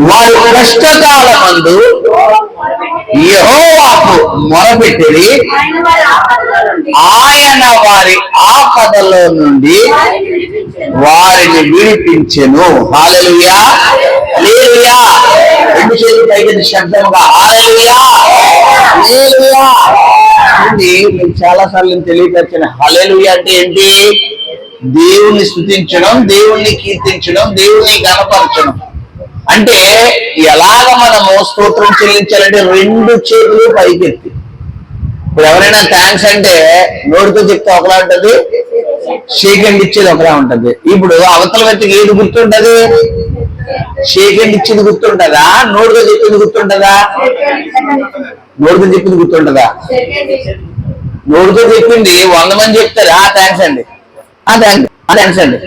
వారి కష్టకాలమందు యెహోవాకు మొరపెట్టిరి, ఆయన వారి ఆపదలో నుండి వారిని విడిపించెను. హల్లెలూయా, హల్లెలూయా. రెండు చేతులు పైకి శబ్దంగా హల్లెలూయా, హల్లెలూయా. మీకు చాలా సార్లు తెలియపరిచిన హల్లెలూయా అంటే ఏంటి? దేవుణ్ణి స్తుతించడం, దేవుణ్ణి కీర్తించడం, దేవుణ్ణి గణపరచడం. అంటే ఎలాగ మనము స్తోత్రం చెల్లించాలంటే రెండు చేతులు పైకెత్తి. ఇప్పుడు ఎవరైనా థ్యాంక్స్ అంటే నోటితో చెప్తే ఒకలా ఉంటది, షేక్ హ్యాండ్ ఇచ్చేది ఒకలా ఉంటది. ఇప్పుడు అవతల వ్యక్తికి ఏది గుర్తుంటది? షేక్ హ్యాండ్ ఇచ్చేది గుర్తుంటదా, నోటితో చెప్పింది గుర్తుంటదా? నోటితో చెప్పింది గుర్తుంటదా? నోటితో చెప్పింది 100 మంది చెప్తారు ఆ థ్యాంక్స్ అండి, ఆ థ్యాంక్స్, ఆ థ్యాంక్స్ అండి,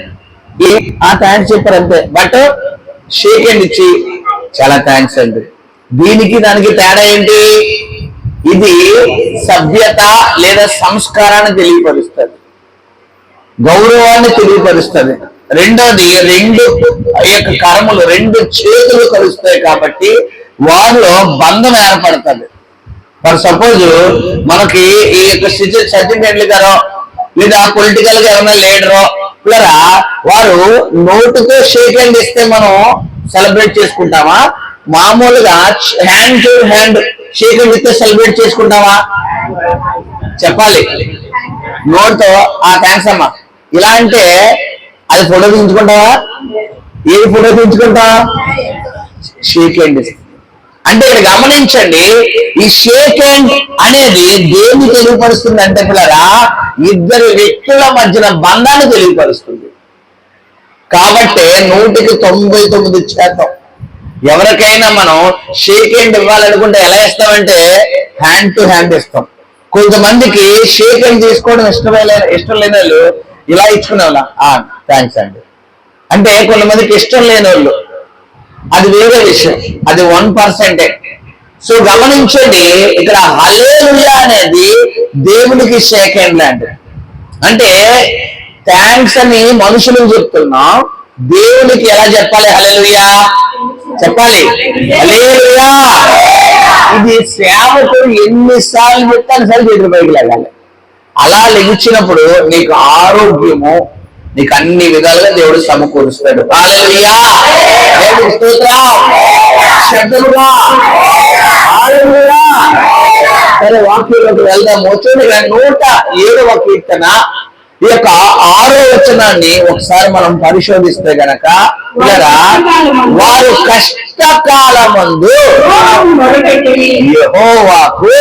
ఆ థ్యాంక్స్ చెప్పారు అంతే. బట్ షేక్ హ్యాండ్ ఇచ్చి చాలా థ్యాంక్స్ అండి, దీనికి దానికి తేడా ఏంటి? ఇది సభ్యత లేదా సంస్కారాన్ని తెలియపరుస్తుంది, గౌరవాన్ని తెలియపరుస్తుంది. రెండోది రెండు యొక్క కర్మలు, రెండు చేతులు కలుస్తాయి కాబట్టి వారిలో బంధం ఏర్పడుతుంది. ఫర్ సపోజ్ మనకి ఈ యొక్క సచిన్ టెండూల్కర్ లేదా పొలిటికల్ గా ఏమైనా లీడరో పిల్లరా వారు నోటుతో షేక్ హ్యాండ్ ఇస్తే మనం సెలబ్రేట్ చేసుకుంటామా? మామూలుగా hand to hand shake hand ఇస్తే సెలబ్రేట్ చేసుకుంటామా? చెప్పాలి. నోట్తో ఆ థ్యాంక్స్ అమ్మా ఇలా అంటే అది ఫోటో తీయించుకుంటావా? ఏది ఫోటో తీయించుకుంటావా? Shake hand. అంటే ఇక్కడ గమనించండి, ఈ షేక్ హ్యాండ్ అనేది దేన్ని తెలియపరుస్తుంది అంటే పిల్లరా ఇద్దరు వ్యక్తుల మధ్యన బంధాన్ని తెలియపరుస్తుంది. కాబట్టి 99% ఎవరికైనా మనం షేక్ హ్యాండ్ ఇవ్వాలనుకుంటే ఎలా ఇస్తామంటే హ్యాండ్ టు హ్యాండ్ ఇస్తాం. కొంతమందికి షేక్ హ్యాండ్ తీసుకోవడం ఇష్టం లేని వాళ్ళు ఇలా ఇచ్చుకునే వాళ్ళ థ్యాంక్స్ అండి అంటే కొంతమందికి ఇష్టం లేని వాళ్ళు, అది వేరే విషయం, అది 1%. సో గమనించండి, ఇక్కడ హల్లెలూయా అనేది దేవునికి షేక్ హ్యాండ్ లాంటిది. అంటే థ్యాంక్స్ అని మనుషులకు చెప్తున్నాం, దేవునికి ఎలా చెప్పాలి? హల్లెలూయా చెప్పాలి, హల్లెలూయా. ఇది సేవకుడు ఎన్నిసార్లు చెప్తాను సరే చేతులు పైకి లాగాలి. అలా లెగిచ్చినప్పుడు నీకు ఆరోగ్యము, నీకు అన్ని విధాలుగా దేవుడు సమకూరుస్తాడు. హల్లెలూయా, దేవునికి స్తోత్రం. శబ్దముగా హల్లెలూయా. సరే వాక్యంలోకి వెళ్దాము. చూడండి 107వ కీర్తన ఈ యొక్క 6వ వచనాన్ని ఒకసారి మనం పరిశోధిస్తే గనక వారు కష్టకాలమందు యెహోవాకు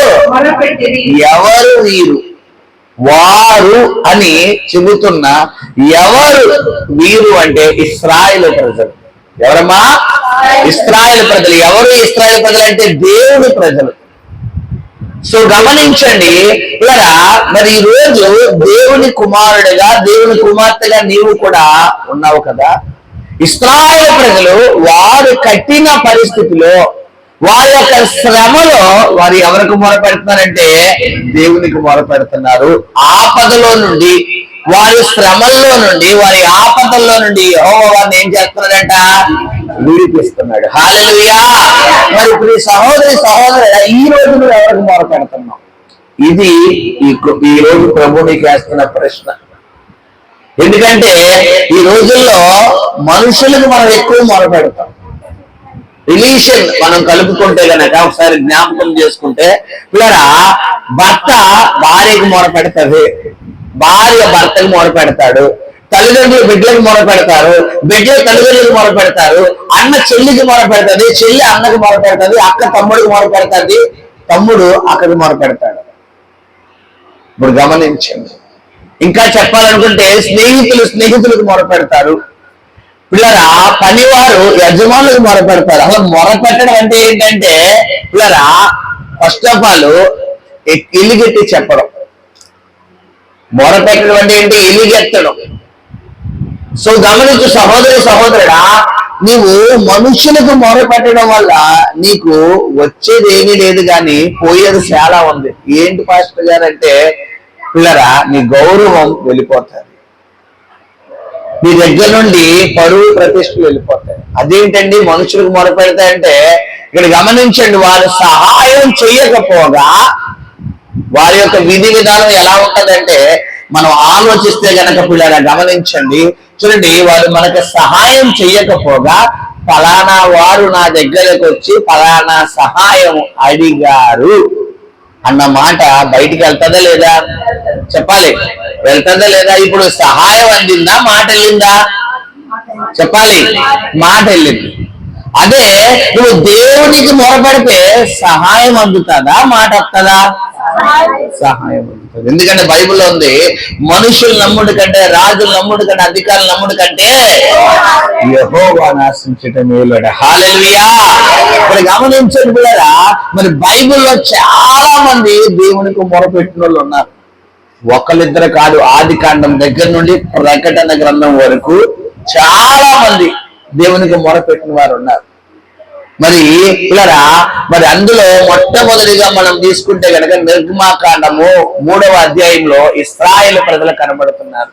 ఎవరు వీరు? వారు అని చెబుతున్న ఎవరు వీరు అంటే ఇశ్రాయేలు ప్రజలు. ఎవరమ్మా? ఇశ్రాయేలు ప్రజలు. ఎవరు ఇశ్రాయేలు ప్రజలు అంటే దేవుని ప్రజలు. సో గమనించండి ఇలా మరి ఈ రోజు దేవుని కుమారుడిగా దేవుని కుమార్తెగా నీవు కూడా ఉన్నావు కదా. ఇశ్రాయేలు ప్రజలు వారు కఠిన పరిస్థితిలో వారి యొక్క శ్రమలో వారు ఎవరికి మొరపెడుతున్నారంటే దేవునికి మొరపెడుతున్నారు. ఆపదలో నుండి, వారి శ్రమల్లో నుండి, వారి ఆపదల్లో నుండి యెహోవా వారిని ఏం చేస్తున్నాడంట? విడిపిస్తున్నాడు. హల్లెలూయా. మరి ఇప్పుడు ఈ సహోదరు ఈ రోజు నువ్వు ఎవరికి మొరపెడుతున్నావు? ఇది ఈ రోజు ప్రభు నీకు వేస్తున్న ప్రశ్న. ఎందుకంటే ఈ రోజుల్లో మనుషులకు మనం ఎక్కువ మొరపెడతాం. రిలేషన్ మనం కలుపుకుంటే గనక ఒకసారి జ్ఞాపకం చేసుకుంటే పిల్లరా భర్త భార్యకు మొరపెడతాడు, భార్య భర్తకు మొరపెడతాడు, తల్లిదండ్రులు బిడ్డలకు మొరపెడతారు, బిడ్డలు తల్లిదండ్రులకు మొరపెడతారు, అన్న చెల్లికి మొరపెడుతుంది, చెల్లి అన్నకు మొరపెడుతుంది, అక్క తమ్ముడికి మొరపెడుతుంది, తమ్ముడు అక్కడికి మొరపెడతాడు. ఇప్పుడు గమనించండి. ఇంకా చెప్పాలనుకుంటే స్నేహితులకు మొరపెడతారు. పిల్లరా పనివారు యజమానులకు మొరపెడతారు. అసలు మొరపెట్టడం అంటే ఏంటంటే పిల్లరా ఫస్ట్ ఆఫ్ ఆల్ ఎలిగెట్టి చెప్పడం. మొరపెట్టడం అంటే ఏంటి? ఎలిగెత్తడం. సో గమనించు సహోదరుడా, నీవు మనుషులకు మొరపెట్టడం వల్ల నీకు వచ్చేది ఏమీ లేదు కానీ పోయేది చాలా ఉంది. ఏంటి పాస్టర్ గారు అంటే పిల్లరా నీ గౌరవం వెళ్ళిపోతుంది. మీ దగ్గర నుండి పరువు ప్రతిష్టలు వెళ్ళిపోతాయి. అదేంటండి మనుషులకు మొరపెడతాయంటే, ఇక్కడ గమనించండి, వారు సహాయం చేయకపోగా వారి యొక్క విధి విధానం ఎలా ఉంటదంటే, మనం ఆలోచిస్తే గనక పిల్లరా గమనించండి, చూడండి, వారు మనకు సహాయం చేయకపోగా ఫలానా వారు నా దగ్గరకు వచ్చి ఫలానా సహాయం అడిగారు అన్న మాట బయటికి వెళ్తుందా లేదా? చెప్పాలి, వెళ్తుందా లేదా? ఇప్పుడు సహాయం అందిందా, మాట వెళ్ళిందా? చెప్పాలి, మాట వెళ్ళింది. అదే నువ్వు దేవునికి మొరపెడితే సహాయం అందుతుందా, మాట వస్తుందా? సహాయం అందుతుంది. ఎందుకంటే బైబిల్లో ఉంది, మనుషులు నమ్ముడు కంటే, రాజులు నమ్ముడు కంటే, అధికారులు నమ్ముడు కంటే యెహోవాను ఆశ్రయించటం మేలుట. హల్లెలూయా. ఇప్పుడు గమనించండి పిల్లరా, మరి బైబిల్లో చాలా మంది దేవునికి మొరపెట్టిన వాళ్ళు ఉన్నారు. ఒకళ్ళిద్దరు కాదు, ఆది కాండం దగ్గర నుండి ప్రకటన గ్రంథం వరకు చాలా మంది దేవునికి మొరపెట్టిన వారు ఉన్నారు. మరి పిల్లరా, మరి అందులో మొట్టమొదటిగా మనం తీసుకుంటే కనుక నిర్గమాకాండము 3వ అధ్యాయంలో ఇశ్రాయేలు ప్రజలు కనబడుతున్నారు.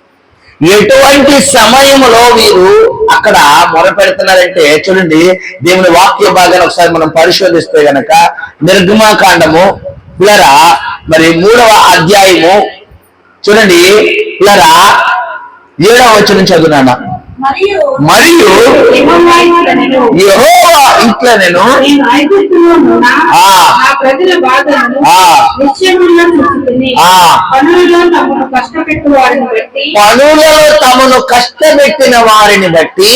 ఎటువంటి సమయంలో వీరు అక్కడ మొరపెడుతున్నారంటే చూడండి, దేవుని వాక్య భాగాన్ని ఒకసారి మనం పరిశోధిస్తే గనక నిర్గమాకాండము పిల్లరా మరి 3వ అధ్యాయము చూడండి పిల్లరా 7వ వచనం చదువునానా. మరియు యెహోవా ఇంట్లో నేను పనులలో తమను కష్టపెట్టిన వారిని బట్టి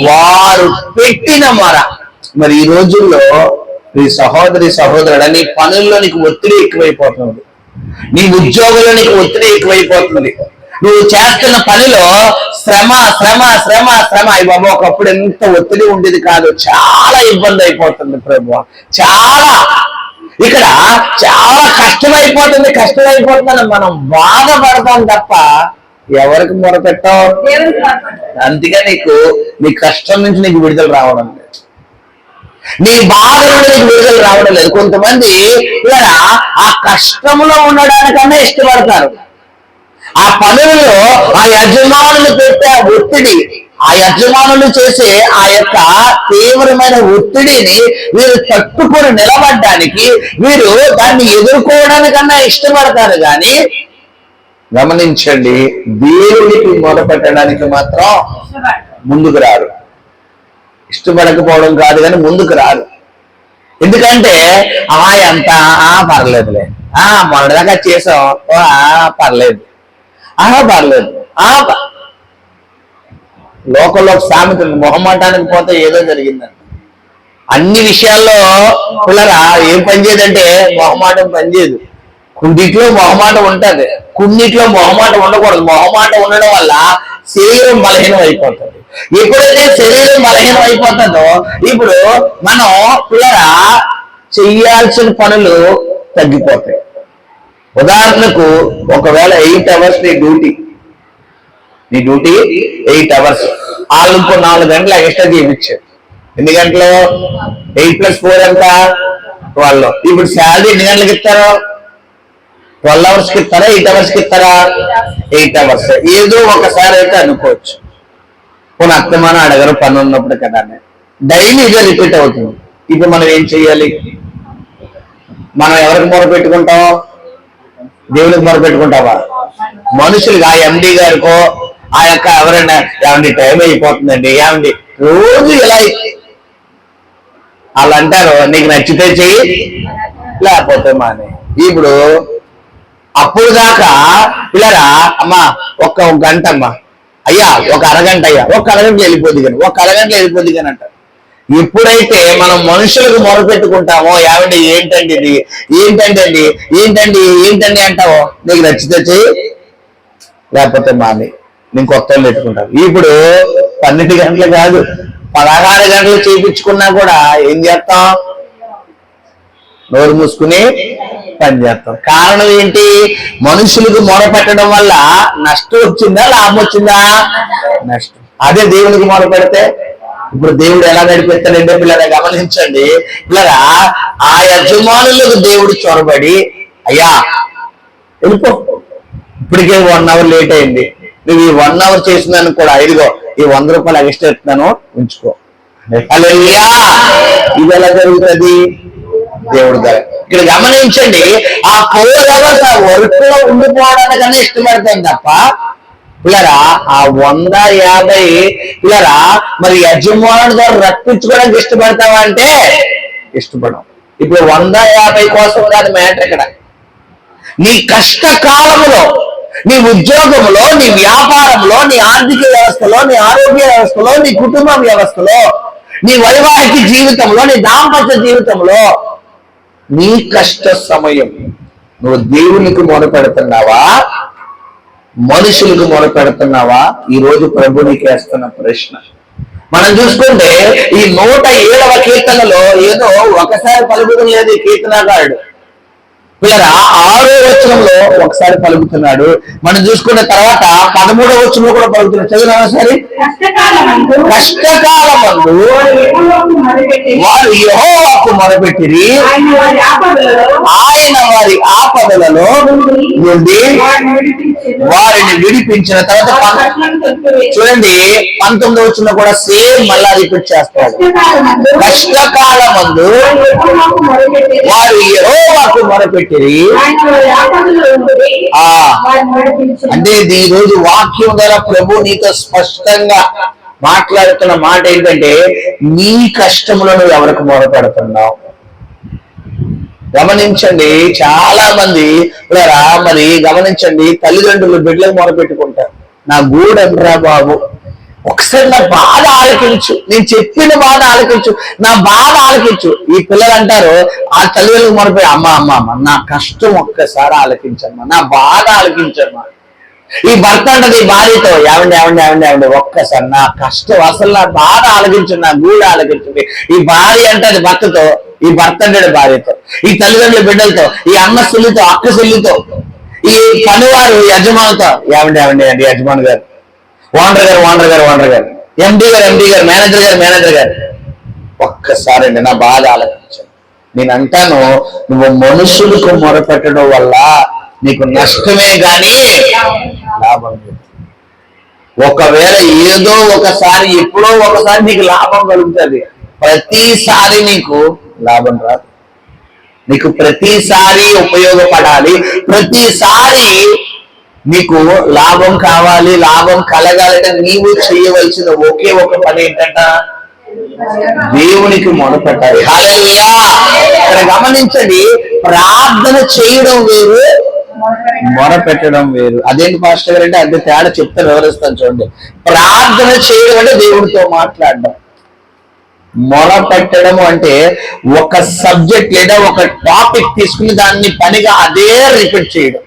వారు పెట్టిన మొర. మరి ఈ రోజుల్లో నీ సహోదరుడు నీ పనుల్లో నీకు ఒత్తిడి ఎక్కువైపోతుంది, నీ ఉద్యోగంలో నీకు ఒత్తిడి ఎక్కువైపోతుంది, నువ్వు చేస్తున్న పనిలో శ్రమ శ్రమ శ్రమ శ్రమ. అయ్యి బాబు, ఒకప్పుడు ఎంత ఒత్తిడి ఉండేది కాదు, చాలా ఇబ్బంది అయిపోతుంది ప్రభు, చాలా ఇక్కడ చాలా కష్టమైపోతుందని మనం బాధపడతాం తప్ప ఎవరికి మొరపెట్టావు? అందుకే నీ కష్టం నుంచి నీకు విడుదల రావడం లేదు, నీ బాధ నుండి నీకు విడుదల రావడం లేదు. కొంతమంది ఇక్కడ ఆ కష్టంలో ఉండడానికన్నా ఇష్టపడతారు. ఆ పనులలో ఆ యజమానులు పెట్టే ఒత్తిడి, ఆ యజమానులు చేసే ఆ యొక్క తీవ్రమైన ఒత్తిడిని వీరు తట్టుకొని నిలబడడానికి, వీరు దాన్ని ఎదుర్కోవడానికన్నా ఇష్టపడతారు. కానీ గమనించండి, దేవునికి మొదలుపెట్టడానికి మాత్రం ముందుకు రారు. ఇష్టపడకపోవడం కాదు కానీ ముందుకు రారు. ఎందుకంటే ఎంత పర్లేదులే, మొన్నదాకా చేసాం, పర్లేదు, పర్లేదు. లోకంలో సామెత, మొహమాటానికి పోతే ఏదో జరిగిందంట. అన్ని విషయాల్లో పిల్లరా ఏం పనిచేయదంటే మొహమాటం పనిచేయదు. కొన్నిట్లో మొహమాటం ఉంటుంది, కొన్నిట్లో మొహమాటం ఉండకూడదు. మొహమాటం ఉండడం వల్ల శరీరం బలహీనం అయిపోతుంది. ఎప్పుడైతే శరీరం బలహీనం అయిపోతుందో ఇప్పుడు మనం పిల్లరా చెయ్యాల్సిన పనులు తగ్గిపోతాయి. ఉదాహరణకు ఒకవేళ 8 hours నీ డ్యూటీ 8 hours, వాళ్ళు ఇంకో 4 గంటలు ఎక్స్ట్రా చేయించారు. ఎన్ని గంటలు? 8 + 4 ఎంత? 12. ఇప్పుడు శాలరీ ఎన్ని గంటలకు ఇస్తారు? 12 hours కి ఇస్తారా, 8 hours కి ఇస్తారా? 8 hours. ఏదో ఒకసారి అయితే అనుకోవచ్చు, కొన్ని అత్తమానం అడగరు పని ఉన్నప్పుడు కదా, డైలీ ఇదే రిపీట్ అవుతుంది. ఇప్పుడు మనం ఏం చెయ్యాలి? మనం ఎవరికి మొరపెట్టుకుంటాం? దేవునికి మొరపెట్టుకుంటావా? మనుషులుగా ఎండి గారికో ఆ యొక్క ఎవరైనా ఏమండి టైం అయిపోతుందండి, ఏమండి రోజు ఇలా వాళ్ళు అంటారు, నీకు నచ్చితే చెయ్యి లేకపోతే మానే. ఇప్పుడు అప్పుడు దాకా పిల్లరా అమ్మా ఒక్క గంట అమ్మా, అయ్యా ఒక అరగంట, అయ్యా ఒక అరగంట వెళ్ళిపోద్ది కానీ, ఒక అరగంట వెళ్ళిపోద్ది కానీ అంటారు. ఎప్పుడైతే మనం మనుషులకు మొరపెట్టుకుంటామో, ఏమండి ఏంటండి ఇది, ఏంటండి అంటావో, నీకు నచ్చితే చెయ్యి లేకపోతే మాని, నేను కొత్త వాళ్ళు పెట్టుకుంటాను. ఇప్పుడు 12 గంటలు కాదు 16 గంటలు చేయించుకున్నా కూడా ఏం చేస్తాం? నోరు మూసుకుని పని చేస్తాం. కారణం ఏంటి? మనుషులకు మొరపెట్టడం వల్ల నష్టం వచ్చిందా, లాభం వచ్చిందా? నష్టం. అదే దేవునికి మొరపెడితే ఇప్పుడు దేవుడు ఎలా నడిపిస్తాడంటే పిల్లరా గమనించండి, పిల్లరా ఆ యజమానులకు దేవుడు చొరబడి, అయ్యా వెళ్ళిపో, ఇప్పటికే 1 hour లేట్ అయింది, నువ్వు ఈ 1 hour చేసినాను కూడా ఇదిగో ఈ 100 రూపాయలు ఎక్స్ట్రా ఇస్తున్నాను ఉంచుకో. హల్లెలూయా. ఇది ఎలా జరుగుతుంది? దేవుడు గారు ఇక్కడ గమనించండి, ఆ 4 hours ఆ వర్క్ లో ఉండిపోవడానికన్నా ఇష్టపడతాం తప్ప పిల్లరా ఆ 150 పిల్లరా మరి యజమానుడి ద్వారా రప్పించుకోవడానికి ఇష్టపడతావా అంటే ఇష్టపడం. ఇప్పుడు 150 కోసం కాదు మ్యాటర్ ఇక్కడ. నీ కష్టకాలంలో, నీ ఉద్యోగంలో, నీ వ్యాపారంలో, నీ ఆర్థిక వ్యవస్థలో, నీ ఆరోగ్య వ్యవస్థలో, నీ కుటుంబ వ్యవస్థలో, నీ వైవాహిక జీవితంలో, నీ దాంపత్య జీవితంలో నీ కష్ట సమయం నువ్వు దేవునికి మొరపెడుతున్నావా, మనుషులకు మొరపెడుతున్నావా? ఈ రోజు ప్రభు నీకు వేస్తున్న ప్రశ్న. మనం చూసుకుంటే ఈ 107వ కీర్తనలో ఏదో ఒకసారి పలుకుతం లేదు ఈ కీర్తనకారుడు. పిల్లరా 6వ వచనంలో ఒకసారి పలుకుతున్నాడు. మనం చూసుకున్న తర్వాత 13వ వచనంలో కూడా పలుకుతున్నాడు. చదివినా సరే. కష్టకాలమందు వారు యెహోవాకు మొరపెట్టిరి, ఆయన వారి ఆపదలలో నుండి వారిని విడిపించిన. తర్వాత చూడండి 19వ వచనంలో కూడా సేమ్ మళ్ళా రిపీట్ చేస్తాడు. కష్టకాలమందు వారు యెహోవాకు మొరపెట్టి అంటే ఈ రోజు వాక్యం ద్వారా ప్రభు నీతో స్పష్టంగా మాట్లాడుతున్న మాట ఏంటంటే నీ కష్టంలో నువ్వు ఎవరికి మొరపెడుతున్నావు? గమనించండి, చాలా మంది మరి గమనించండి, తల్లిదండ్రులు బిడ్డలకు మొరపెట్టుకుంటారు. నా గూడెంట్రా బాబు, ఒకసారి నా బాధ ఆలకించు, నేను చెప్పిన బాధ ఆలకించు, నా బాధ ఆలకించు. ఈ పిల్లలు అంటారు ఆ తల్లిదండ్రులకు మొరపెట్టి, అమ్మ నా కష్టం ఒక్కసారి ఆలకించమ్మా, నా బాధ ఆలకించమ్మా. ఈ భర్త అంటది భార్యతో, ఏమండి ఒక్కసారి నా కష్టం, అసలు నా బాధ ఆలకించు, నా గూడు ఆలకించండి. ఈ భార్య అంటది భర్తతో, ఈ భర్త అంటాడు భార్యతో, ఈ తల్లిదండ్రుల బిడ్డలతో, ఈ అన్న చెల్లితో, అక్క చెల్లితో, ఈ పనివారు యజమానితో, ఏమండి యజమాని గారు, ఓనర్ గారు, ఎండి గారు, మేనేజర్ గారు, ఒక్కసారి అండి నా బాధ ఆలోచించండి. నేను అంటాను, నువ్వు మనుషులకు మొరపెట్టడం వల్ల నీకు నష్టమే గాని లాభం లేదు. ఒకవేళ ఏదో ఒకసారి, ఎప్పుడో ఒకసారి నీకు లాభం కలుగుతుంది, ప్రతిసారి నీకు లాభం రాదు. నీకు ప్రతిసారి ఉపయోగపడాలి, ప్రతిసారి నీకు లాభం కావాలి, లాభం కలగాలంటే నీవు చేయవలసిన ఒకే ఒక పని ఏంటంట, దేవునికి మొదలుపెట్టాలి. హల్లెలూయా. ఇక్కడ గమనించండి, ప్రార్థన చేయడం వేరు, మొరపెట్టడం వేరు. అదేంటి పాస్టర్ గారు అంటే అంతే తేడా చెప్తే వివరిస్తాను చూడండి. ప్రార్థన చేయడం అంటే దేవుడితో మాట్లాడడం, మొరపెట్టడం అంటే ఒక సబ్జెక్ట్ లేదా ఒక టాపిక్ తీసుకుని దాన్ని పనిగా అదే రిపీట్ చేయడం.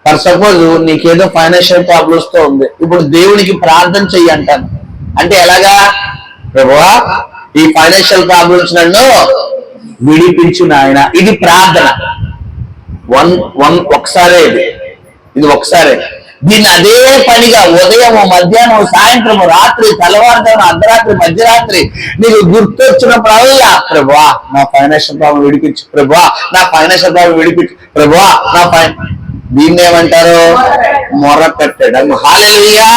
ఫర్ సపోజ్ నీకేదో ఫైనాన్షియల్ ప్రాబ్లమ్స్ తో ఉంది, ఇప్పుడు దేవునికి ప్రార్థన చెయ్యి అంటాను అంటే ఎలాగా, ప్రభువా ఈ ఫైనాన్షియల్ ప్రాబ్లమ్స్ నన్ను విడిపించు నాయన. ఇది ప్రార్థన. ఒకసారే ఇది ఒకసారే. దీన్ని అదే పనిగా ఉదయం, మధ్యాహ్నం, సాయంత్రం, రాత్రి, తెల్లవారుజామున, అర్ధరాత్రి, మధ్యరాత్రి నీకు గుర్తొచ్చినప్పుడల్లా, ప్రభువా నా ఫైనాన్షియల్ ప్రాబ్లం విడిపించు, ప్రభువా నా ఫైనాన్షియల్ ప్రాబ్లం విడిపించు, ప్రభువా నా దీన్ని ఏమంటారు, మొరపెట్టడం. హల్లెలూయా.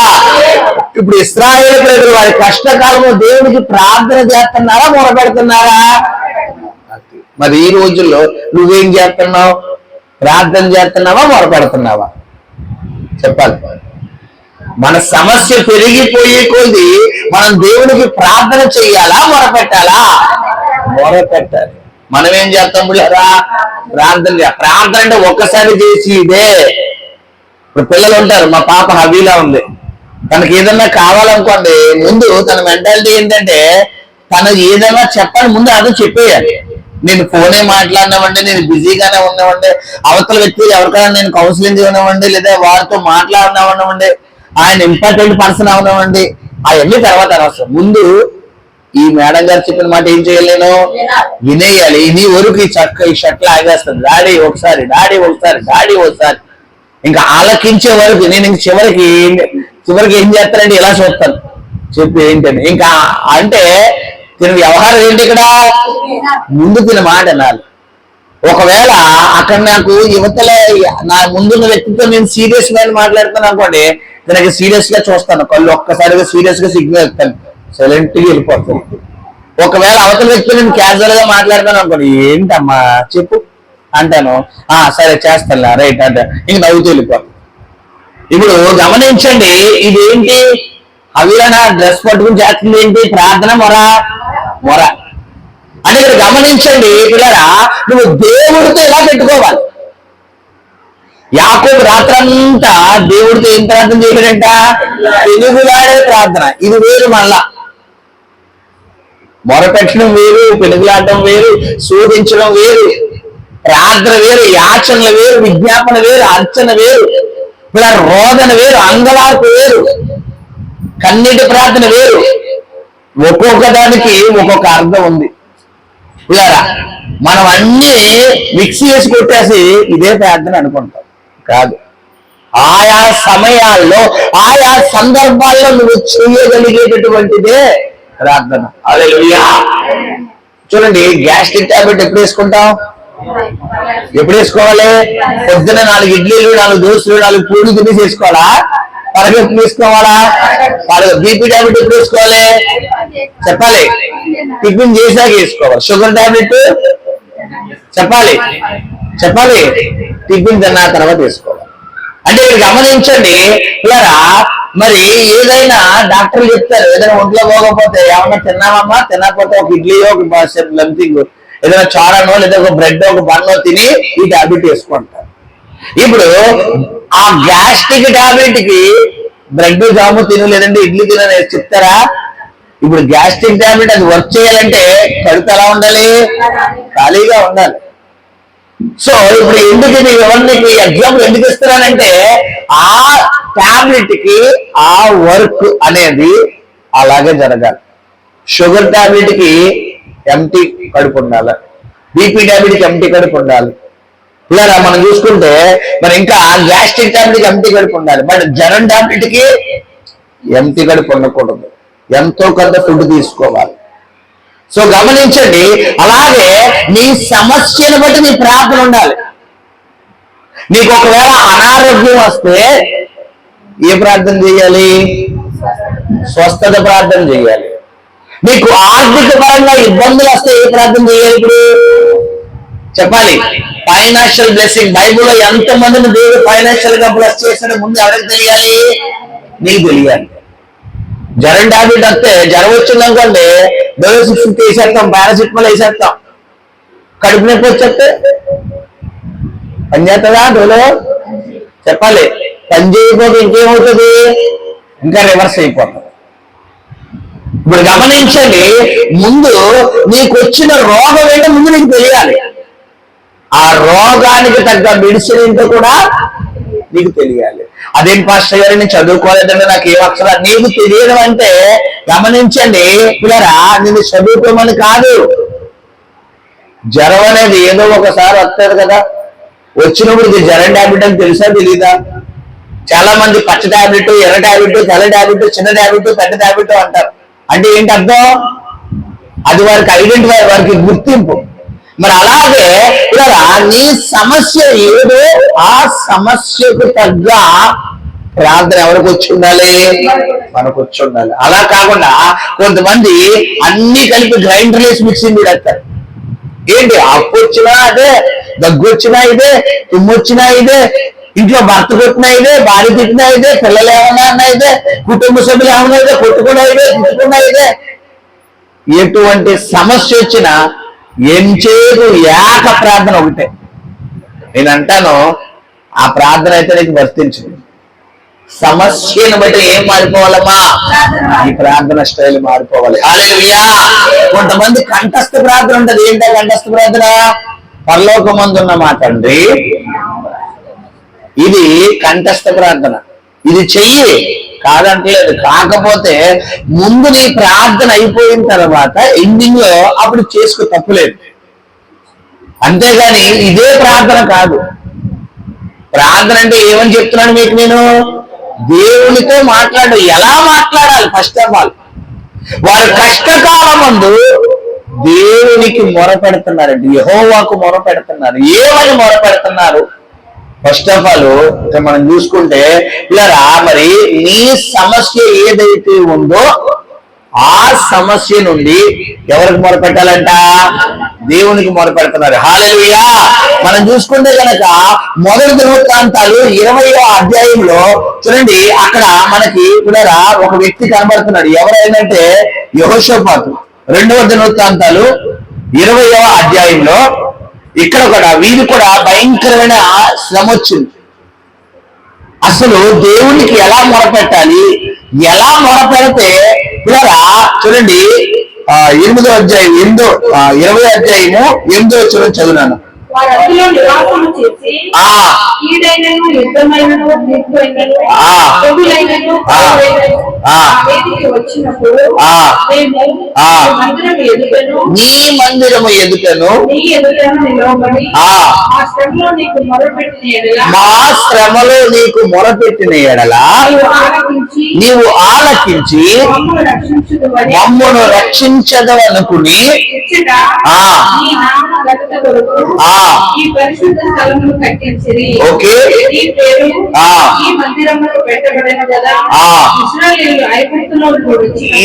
ఇప్పుడు ఇశ్రాయేలు ప్రజలు వారి కష్టకాలంలో దేవునికి ప్రార్థన చేస్తున్నారా, మొరపెడుతున్నారా? మరి ఈ రోజుల్లో నువ్వేం చేస్తున్నావు? ప్రార్థన చేస్తున్నావా, మొరపెడుతున్నావా? చెప్పాలి. మన సమస్య పెరిగిపోయే కొద్ది మనం దేవునికి ప్రార్థన చెయ్యాలా, మొరపెట్టాలా? మొరపెట్టాలి. మనం ఏం చేస్తాం బిడ్డలారా, ప్రార్థన అంటే ఒక్కసారి చేసి ఇదే. ఇప్పుడు పిల్లలు ఉంటారు, మా పాప హవీలా ఉంది, తనకి ఏదన్నా కావాలనుకోండి, ముందు తన మెంటాలిటీ ఏంటంటే తను ఏదైనా చెప్పాలి, ముందు అదే చెప్పేయాలి. నేను ఫోనే మాట్లాడినామండి, నేను బిజీగానే ఉన్నామండి, అవతల వ్యక్తి ఎవరికైనా నేను కౌన్సిలింగ్ చేయనివ్వండి, లేదా వారితో మాట్లాడినామన్నామండి, ఆయన ఇంపార్టెంట్ పర్సన్ అవునామండి, అవన్నీ తర్వాత అనవసరం. ముందు ఈ మేడం గారు చెప్పిన మాట ఏం చేయాలి, నేను వినేయాలి. ఇది వరకు ఈ షర్ట్లు ఆగేస్తుంది, డాడీ ఒకసారి, ఇంకా ఆలకించే వరకు నేను ఇంక చివరికి ఏం చేస్తానంటే ఇలా చూస్తాను, చెప్పి ఏంటని ఇంకా అంటే తిన వ్యవహారం ఏంటి ఇక్కడ, ముందు తిన మాట అనాలి. ఒకవేళ అక్కడ నాకు యువతల నా ముందున్న వ్యక్తితో నేను సీరియస్ గా మాట్లాడుతాను అనుకోండి, నాకు సీరియస్ గా చూస్తాను, కళ్ళు ఒక్కసారిగా సీరియస్ గా సిగ్నల్ ఇస్తాను, సైలెంట్ గా వెళ్ళిపోతాను. ఒకవేళ అవతల వ్యక్తితో నేను క్యాజువల్ గా మాట్లాడతాను అనుకోండి, ఏంటమ్మా చెప్పు అంటాను, సరే చేస్తాను రైట్ అంటే ఇంక నవ్వుతూ వెళ్ళిపోతాను. ఇప్పుడు గమనించండి, ఇదేంటి అవిరణ డ్రెస్ పట్టుకుని చేస్తుంది ఏంటి? ప్రార్థన మొర మొర అంటే ఇక్కడ గమనించండి పిల్లరా, నువ్వు దేవుడితో ఎలా పెట్టుకోవాలి. యాకోబు రాత్రంతా దేవుడితో ఏం ప్రార్థన చేయలేడంట? పెనుగులాడే ప్రార్థన. ఇది వేరు, మళ్ళా మొరపెట్టడం వేరు, పెనుగులాడటం వేరు, శోధించడం వేరు, ప్రార్థన వేరు, యాచనలు వేరు, విజ్ఞాపన వేరు, అర్చన వేరు, ఇలా రోదన వేరు, అంగలార్పు వేరు, కన్నీటి ప్రార్థన వేరు. ఒక్కొక్క దానికి ఒక్కొక్క అర్థం ఉంది. ఇలా మనం అన్ని మిక్స్ చేసి కొట్టేసి ఇదే ప్రార్థన అనుకుంటాం. కాదు, ఆయా సమయాల్లో ఆయా సందర్భాల్లో నువ్వు చేయగలిగేటటువంటిదే ప్రార్థన. హల్లెలూయా. చూడండి, గ్యాస్ట్రిక్ టాబ్లెట్ ఎప్పుడు వేసుకుంటాం? ఎప్పుడు వేసుకోవాలి? పొద్దున 4 ఇడ్లీలు, 4 దోశలు, 4 పూలు తినేసి వేసుకోవాలా? పరగెప్పుడు వేసుకోవాలా? బీపీ టాబ్లెట్ ఎప్పుడు వేసుకోవాలి? చెప్పాలి. టిఫిన్ చేశాక వేసుకోవాలి. షుగర్ టాబ్లెట్ చెప్పాలి చెప్పాలి టిఫిన్ తిన్న తర్వాత వేసుకోవాలి. అంటే మీరు గమనించండి పిల్లరా, మరి ఏదైనా డాక్టర్లు చెప్తారు, ఏదైనా ఒంట్లో పోకపోతే ఏమన్నా తిన్నామమ్మా, తినకపోతే ఒక ఇడ్లీ, ఒక సంథింగ్ ఏదైనా చారనో లేదా ఒక బ్రెడ్, ఒక బన్నో తిని ఈ టాబ్లెట్ వేసుకుంటారు. ఇప్పుడు ఆ గ్యాస్ట్రిక్ టాబ్లెట్ కి బ్రెడ్ జాము తిను లేదంటే ఇడ్లీ తినని చెప్తారా? ఇప్పుడు గ్యాస్ట్రిక్ టాబ్లెట్ అది వర్క్ చేయాలంటే కడుపు ఎలా ఉండాలి? ఖాళీగా ఉండాలి. సో ఇప్పుడు ఎందుకు ఎవరికి ఎగ్జాంపుల్ ఎందుకు ఇస్తున్నానంటే, ఆ టాబ్లెట్ కి ఆ వర్క్ అనేది అలాగే జరగాలి. షుగర్ టాబ్లెట్ కి ఎంటీ కడుపు ఉండాలి, బీపీ టాబ్లెట్ కి ఎంటీ కడుపు ఉండాలి. ఇలా మనం చూసుకుంటే మరి ఇంకా గ్యాస్ట్రిక్ టాబ్లెట్ కి ఎంటీ కడుపు ఉండాలి. బట్ జ్వరం టాబ్లెట్ కి ఎంటీ కడుపు ఉండకూడదు, ఎంతో కొంత ఫుడ్ తీసుకోవాలి. సో గమనించండి, అలాగే నీ సమస్యను బట్టి నీ ప్రార్థన ఉండాలి. నీకు ఒకవేళ అనారోగ్యం వస్తే ఏ ప్రార్థన చేయాలి? స్వస్థత ప్రార్థన చేయాలి. నీకు ఆర్థిక పరంగా ఇబ్బందులు వస్తే ఏ ప్రార్థన చేయాలి? ఇప్పుడు చెప్పాలి. Financial blessing. బైబుల్లో ఎంతమందిని దేవుడు ఫైనాన్షియల్ గా బ్లెస్ చేశాడో ముందు ఎవరికి తెలియాలి? నీకు తెలియాలి. జ్వరం టాబ్లెట్ వస్తే, జ్వరం వచ్చిందనుకోండి డోలో-6 వేసేస్తాం, పారాసిటమాల్ వేసేస్తాం. కడుపు నొప్పి వచ్చేస్తే పని చేస్తుందా డోలో? చెప్పాలి. పని చేయకపోతే ఇంకేమవుతుంది? ఇంకా రివర్స్ అయిపోతుంది. ఇప్పుడు గమనించండి, ముందు నీకు వచ్చిన రోగం ఏంటో ముందు నీకు తెలియాలి. ఆ రోగానికి తగ్గ మెడిసిన్ ఏంటో కూడా నీకు తెలియాలి. అదేం పాస్టర్ గారు నేను చదువుకోలేదంటే నాకు ఏ అక్షరాలు నీకు తెలియడం అంటే, గమనించండి పిల్లరా, నేను చదువుకోమని కాదు. జ్వరం అనేది ఏదో ఒకసారి వస్తుంది కదా, వచ్చినప్పుడు ఇది జ్వరం టాబ్లెట్ అని తెలుసా తెలీదా? చాలా మంది పచ్చ టాబ్లెట్, ఎర్ర టాబ్లెట్, తెల్ల టాబ్లెట్, చిన్న టాబ్లెట్, పెద్ద టాబ్లెట్ అంటారు. అంటే ఏంటి అర్థం? అది వారికి ఐడెంటిఫై, వారికి గుర్తింపు. మరి అలాగే ఇలా నీ సమస్య ఏదో ఆ సమస్యకు తగ్గ ప్రార్థన ఎవరికి వచ్చి ఉండాలి? మనకు వచ్చి ఉండాలి. అలా కాకుండా కొంతమంది అన్ని కలిపి గ్రైండర్ వేసి మిక్సింగ్ పెడతారు. ఏంటి? అప్పు వచ్చినా ఇదే, దగ్గు వచ్చినా ఇదే, తుమ్ము వచ్చినా ఇదే, ఇంట్లో భర్త కొట్టినా ఇదే, భార్య తిట్టినా ఇదే, పిల్లలు ఏమన్నా అన్నా ఇదే, కుటుంబ సభ్యులు ఏమన్నా ఇదే, కొట్టుకున్నా ఇదే, తిట్టుకున్నా ఇదే. ఎటువంటి సమస్య వచ్చినా ఎంచేపు ఏక ప్రార్థన ఒకటే. నేను అంటాను, ఆ ప్రార్థన అయితే నీకు వర్తించింది. సమస్యను బట్టి ఏం మారిపోవాలమ్మా? ఈ ప్రార్థన స్టైల్ మారిపోవాలి. హల్లెలూయా. కొంతమంది కంఠస్థ ప్రార్థన ఉంటది. ఏంటో కంఠస్థ ప్రార్థన? పరలోకమందున్న మా తండ్రి, ఇది కంఠస్థ ప్రార్థన. ఇది చెయ్యి కాదంటలేదు. కాకపోతే ముందు నీ ప్రార్థన అయిపోయిన తర్వాత ఎండింగ్ లో అప్పుడు చేసుకో, తప్పులేదు. అంతేగాని ఇదే ప్రార్థన కాదు. ప్రార్థన అంటే ఏమని చెప్తున్నాను మీకు నేను? దేవునితో మాట్లాడు. ఎలా మాట్లాడాలి? ఫస్ట్ ఆఫ్ ఆల్ వారి కష్టకాలం ముందు దేవునికి మొర పెడుతున్నారండి, యెహోవాకు మొర పెడుతున్నారు. ఏమని మొర పెడుతున్నారు? ఫస్ట్ ఆఫ్ ఆల్ మనం చూసుకుంటే ఇలా మరి నీ సమస్య ఏదైతే ఉందో ఆ సమస్య నుండి ఎవరికి మొరపెట్టాలంట? దేవునికి మొరపెడుతున్నారు. హల్లెలూయా. మనం చూసుకుంటే కనుక మొదటి దినవృత్తాంతాలు 20వ అధ్యాయంలో చూడండి, అక్కడ మనకి ఇక్కడ ఒక వ్యక్తి కనబడుతున్నాడు. ఎవరైనంటే యెహోషాపాతు. 2వ దినవృత్తాంతాలు 20వ అధ్యాయంలో ఇక్కడ కూడా వీరు కూడా భయంకరమైన శ్రమ వచ్చింది. అసలు దేవునికి ఎలా మొరపెట్టాలి, ఎలా మొరపెడితే ఇలా చూడండి 8వ అధ్యాయం 20వ అధ్యాయము 8వ వచనం చదువునాను. నీ మందిరము ఎదుటను మా శ్రమలో నీకు మొరపెట్టిన ఎడల నీవు ఆలకించి మమ్మను రక్షించదవనుకుని ఈ పరిశుద్ధ స్థలమును కట్టించిరి. ఈ పేరు ఈ మందిరములో పెట్టబడిన కదా.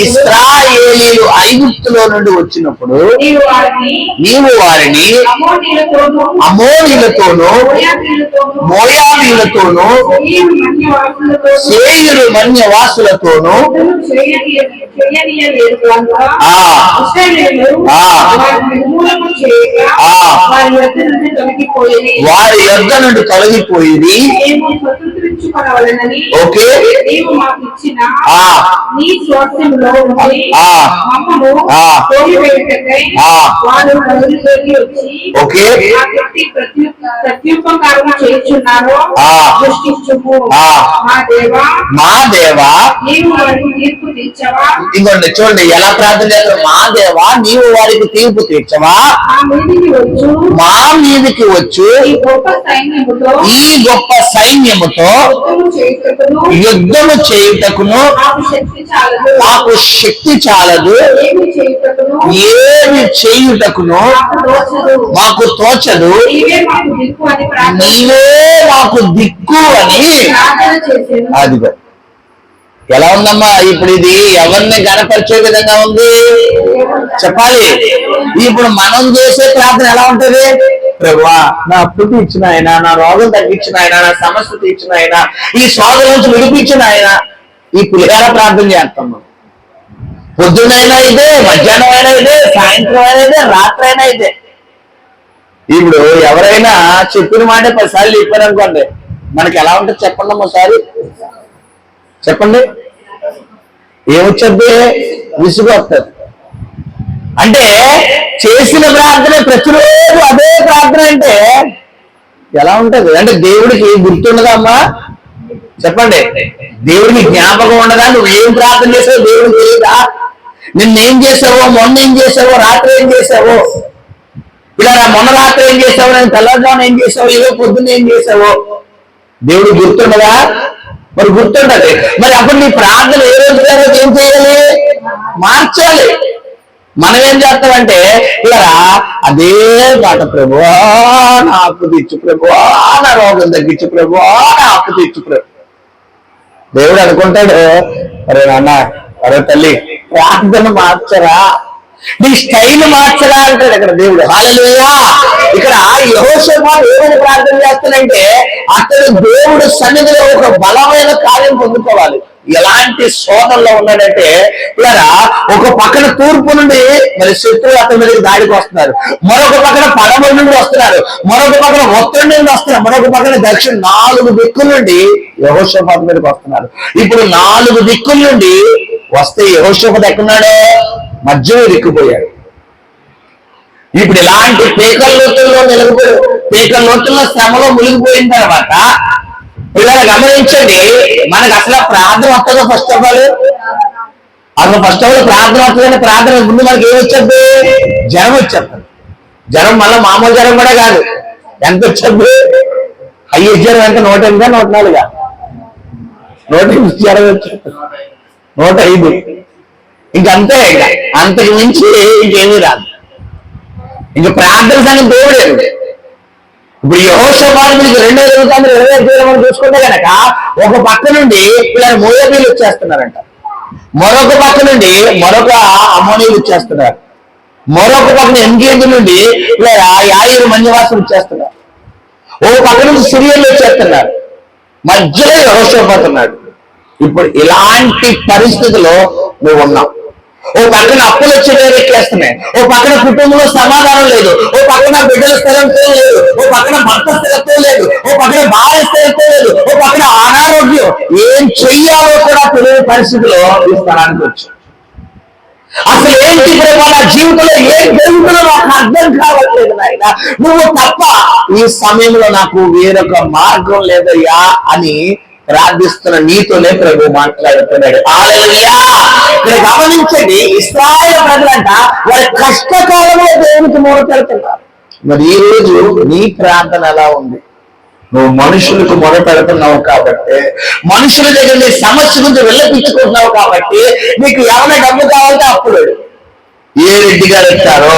ఇశ్రాయేలీయులు ఐగుప్తులో నుండి వచ్చినప్పుడు నీవు వారిని అమోరీలతోనూ మోయాబీలతోనూ సేయీరు మన్యవాసులతోనూ వారి యొద్ద నుండి తొలగిపోయింది. ఓకే, మా దేవా ఇంకోండి చూడండి ఎలా ప్రార్థన చేస్తారు. మా దేవా నీవు వారికి తీర్పు తీర్చవా, మా మీదికి వచ్చు ఈ గొప్ప సైన్యముతో యుద్ధము చేయుటకును మాకు శక్తి చాలదు, ఏమి చేయుటకును మాకు తోచదు, నీవే మాకు దిక్కు అని. అదిగో ఎలా ఉందమ్మా ఇప్పుడు ఇది ఎవరిని గణపరిచే విధంగా ఉంది చెప్పాలి. ఇప్పుడు మనం చేసే ప్రార్థన ఎలా ఉంటది? ప్రభువా నా అప్పు తీర్చిన ఆయన, నా రోగం తగ్గించిన ఆయన, నా సమస్య తీర్చిన ఆయన, ఈ శోధ నుంచి విడిపించిన ఆయన. ఈ పులిహార ప్రార్థన చేస్తాం. పొద్దునైనా ఇదే, మధ్యాహ్నం అయినా ఇదే, సాయంత్రం అయినా ఇదే, రాత్రి అయినా ఇదే. ఇప్పుడు ఎవరైనా చెప్పిన మాట 10 సార్లు చెప్పారు అనుకోండి, మనకి ఎలా ఉంటుంది చెప్పండి ఒకసారి చెప్పండి. ఏమొచ్చింది? విసుగు వస్తుంది. అంటే చేసిన ప్రార్థన ప్రతిరోజు అదే ప్రార్థన అంటే ఎలా ఉంటది? అంటే దేవుడికి గుర్తుండదమ్మా చెప్పండి. దేవుడికి జ్ఞాపకం ఉండదా? నువ్వు ఏం ప్రార్థన చేసావో దేవుడికి తెలియదా? నిన్నేం చేసావో, మొన్న ఏం చేసావో, రాత్రి ఏం చేసావో, ఇలా మొన్న రాత్రి ఏం చేసావో, నేను తెల్లవారుజామున ఏం చేసావో, ఏదో పొద్దున్న ఏం చేసావో దేవుడికి గుర్తుండదా? మరి గుర్తుంటది. మరి అప్పుడు నీ ప్రార్థన ఏ రోజు ఏం చేయాలి? మార్చాలి. మనం ఏం చేస్తామంటే ఇలా అదే మాట, ప్రభువా నా అప్పు తీర్చు, ప్రభువా నా రోగం తగ్గించు, ప్రభువా నా అప్పు తీర్చు ప్రభు. దేవుడు అనుకుంటాడు, అరే నాన్న, అరే తల్లి, ప్రార్థన మార్చరా, నీ స్టైల్ మార్చరా అంటాడు ఇక్కడ దేవుడు. హల్లెలూయా. ఇక్కడ యెహోషాపాతు ఏమైనా ప్రార్థన చేస్తానంటే అతడు దేవుడు సన్నిధిలో ఒక బలమైన కార్యం పొందుకోవాలి. ఎలాంటి శోధనలో ఉన్నాడంటే ఇలా ఒక పక్కన తూర్పు నుండి మరి శత్రువులు అతని మీదకి దాడికి వస్తున్నారు, మరొక పక్కన పడమర నుండి వస్తున్నారు, మరొక పక్కన ఉత్తరం నుండి వస్తున్నారు, మరొక పక్కన దక్షిణ 4 దిక్కుల నుండి యెహోషాపాతు మీదకి వస్తున్నారు. ఇప్పుడు 4 దిక్కుల నుండి వస్తే యెహోషాపాతు ఎక్కడున్నాడు? మధ్యలో దిక్కుపోయాడు. ఇప్పుడు ఇలాంటి పేకల లోతుల్లో నిలబడిపోయాడు. పేకల లోతుల్లో శ్రమలో మునిగిపోయిన తర్వాత పిల్లలు గమనించండి, మనకు అసలు ప్రార్థన వస్తుందో ఫస్ట్ ఆఫ్ ఆల్ అసలు ఫస్ట్ ఆఫ్ ఆల్ ప్రార్థన వస్తుందని ప్రార్థన ముందు మనకి ఏమి వచ్చేది? జ్వరం వచ్చేది. జ్వరం మళ్ళీ మామూలు జ్వరం కూడా కాదు. ఎంత వచ్చేది? హైయెస్ట్ జ్వరం ఎంత? 108, 104, 108 జ్వరం వచ్చేది, 105. ఇంకంతే. అంతకు మించి ఇంకేమీ రాదు. ఇంక ప్రార్థన సంగతి దేవుడేరు. ఇప్పుడు యెహోషాపాతు మీకు 2వ దినవృత్తాంతం 25 చూసుకుంటే కనుక ఒక పక్క నుండి ఇలా మోయాబీలు వచ్చేస్తున్నారంట, మరొక పక్క నుండి మరొక అమ్మోనీయులు వచ్చేస్తున్నారు, మరొక పక్కన ఎంగేజ్ నుండి ఇలా యాయిరు మంజవాసులు వచ్చేస్తున్నారు, ఓ పక్క నుంచి సిరియన్లు వచ్చేస్తున్నారు, మధ్యలో యెహోషాపాతు ఉన్నాడు. ఇప్పుడు ఇలాంటి పరిస్థితిలో నువ్వు ఉన్నావు. ఓ పక్కన అప్పులు వచ్చి ఎక్కేస్తున్నాయి, ఓ పక్కన కుటుంబంలో సమాధానం లేదు, ఓ పక్కన బిడ్డల స్థిరత్వం లేదు, ఓ పక్కన భర్త స్థిరత్వం లేదు, ఓ పక్కన భార్య స్థిరత్వం లేదు, ఓ పక్కన అనారోగ్యం. ఏం చెయ్యాలో కూడా తెలియని పరిస్థితిలో ఈ స్థలానికి వచ్చావు. అసలు ఏంటి ప్రభు నా జీవితంలో ఏం జరుగుతుందో నాకు అర్థం కావట్లేదు నాయన, నువ్వు తప్ప ఈ సమయంలో నాకు వేరొక మార్గం లేదయ్యా అని ప్రార్థిస్తున్న నీతోనే ప్రభు మాట్లాడుతున్నాడు. హల్లెలూయా. ఇక్కడ గమనించండి, ఇశ్రాయేలు ప్రజలంట వారి కష్టకాలంలో దేవునికి మొరపెడుతున్నారు. మరి ఈ రోజు నీ ప్రార్థన ఎలా ఉంది? నువ్వు మనుషులకు మొరపెడుతున్నావు కాబట్టి, మనుషుల దగ్గర నీ సమస్య గురించి వెళ్ళపించుకుంటున్నావు కాబట్టి, నీకు ఎవరైనా డబ్బు కావాలంటే అప్పుడు ఏ రెడ్డి గారు ఇస్తారో,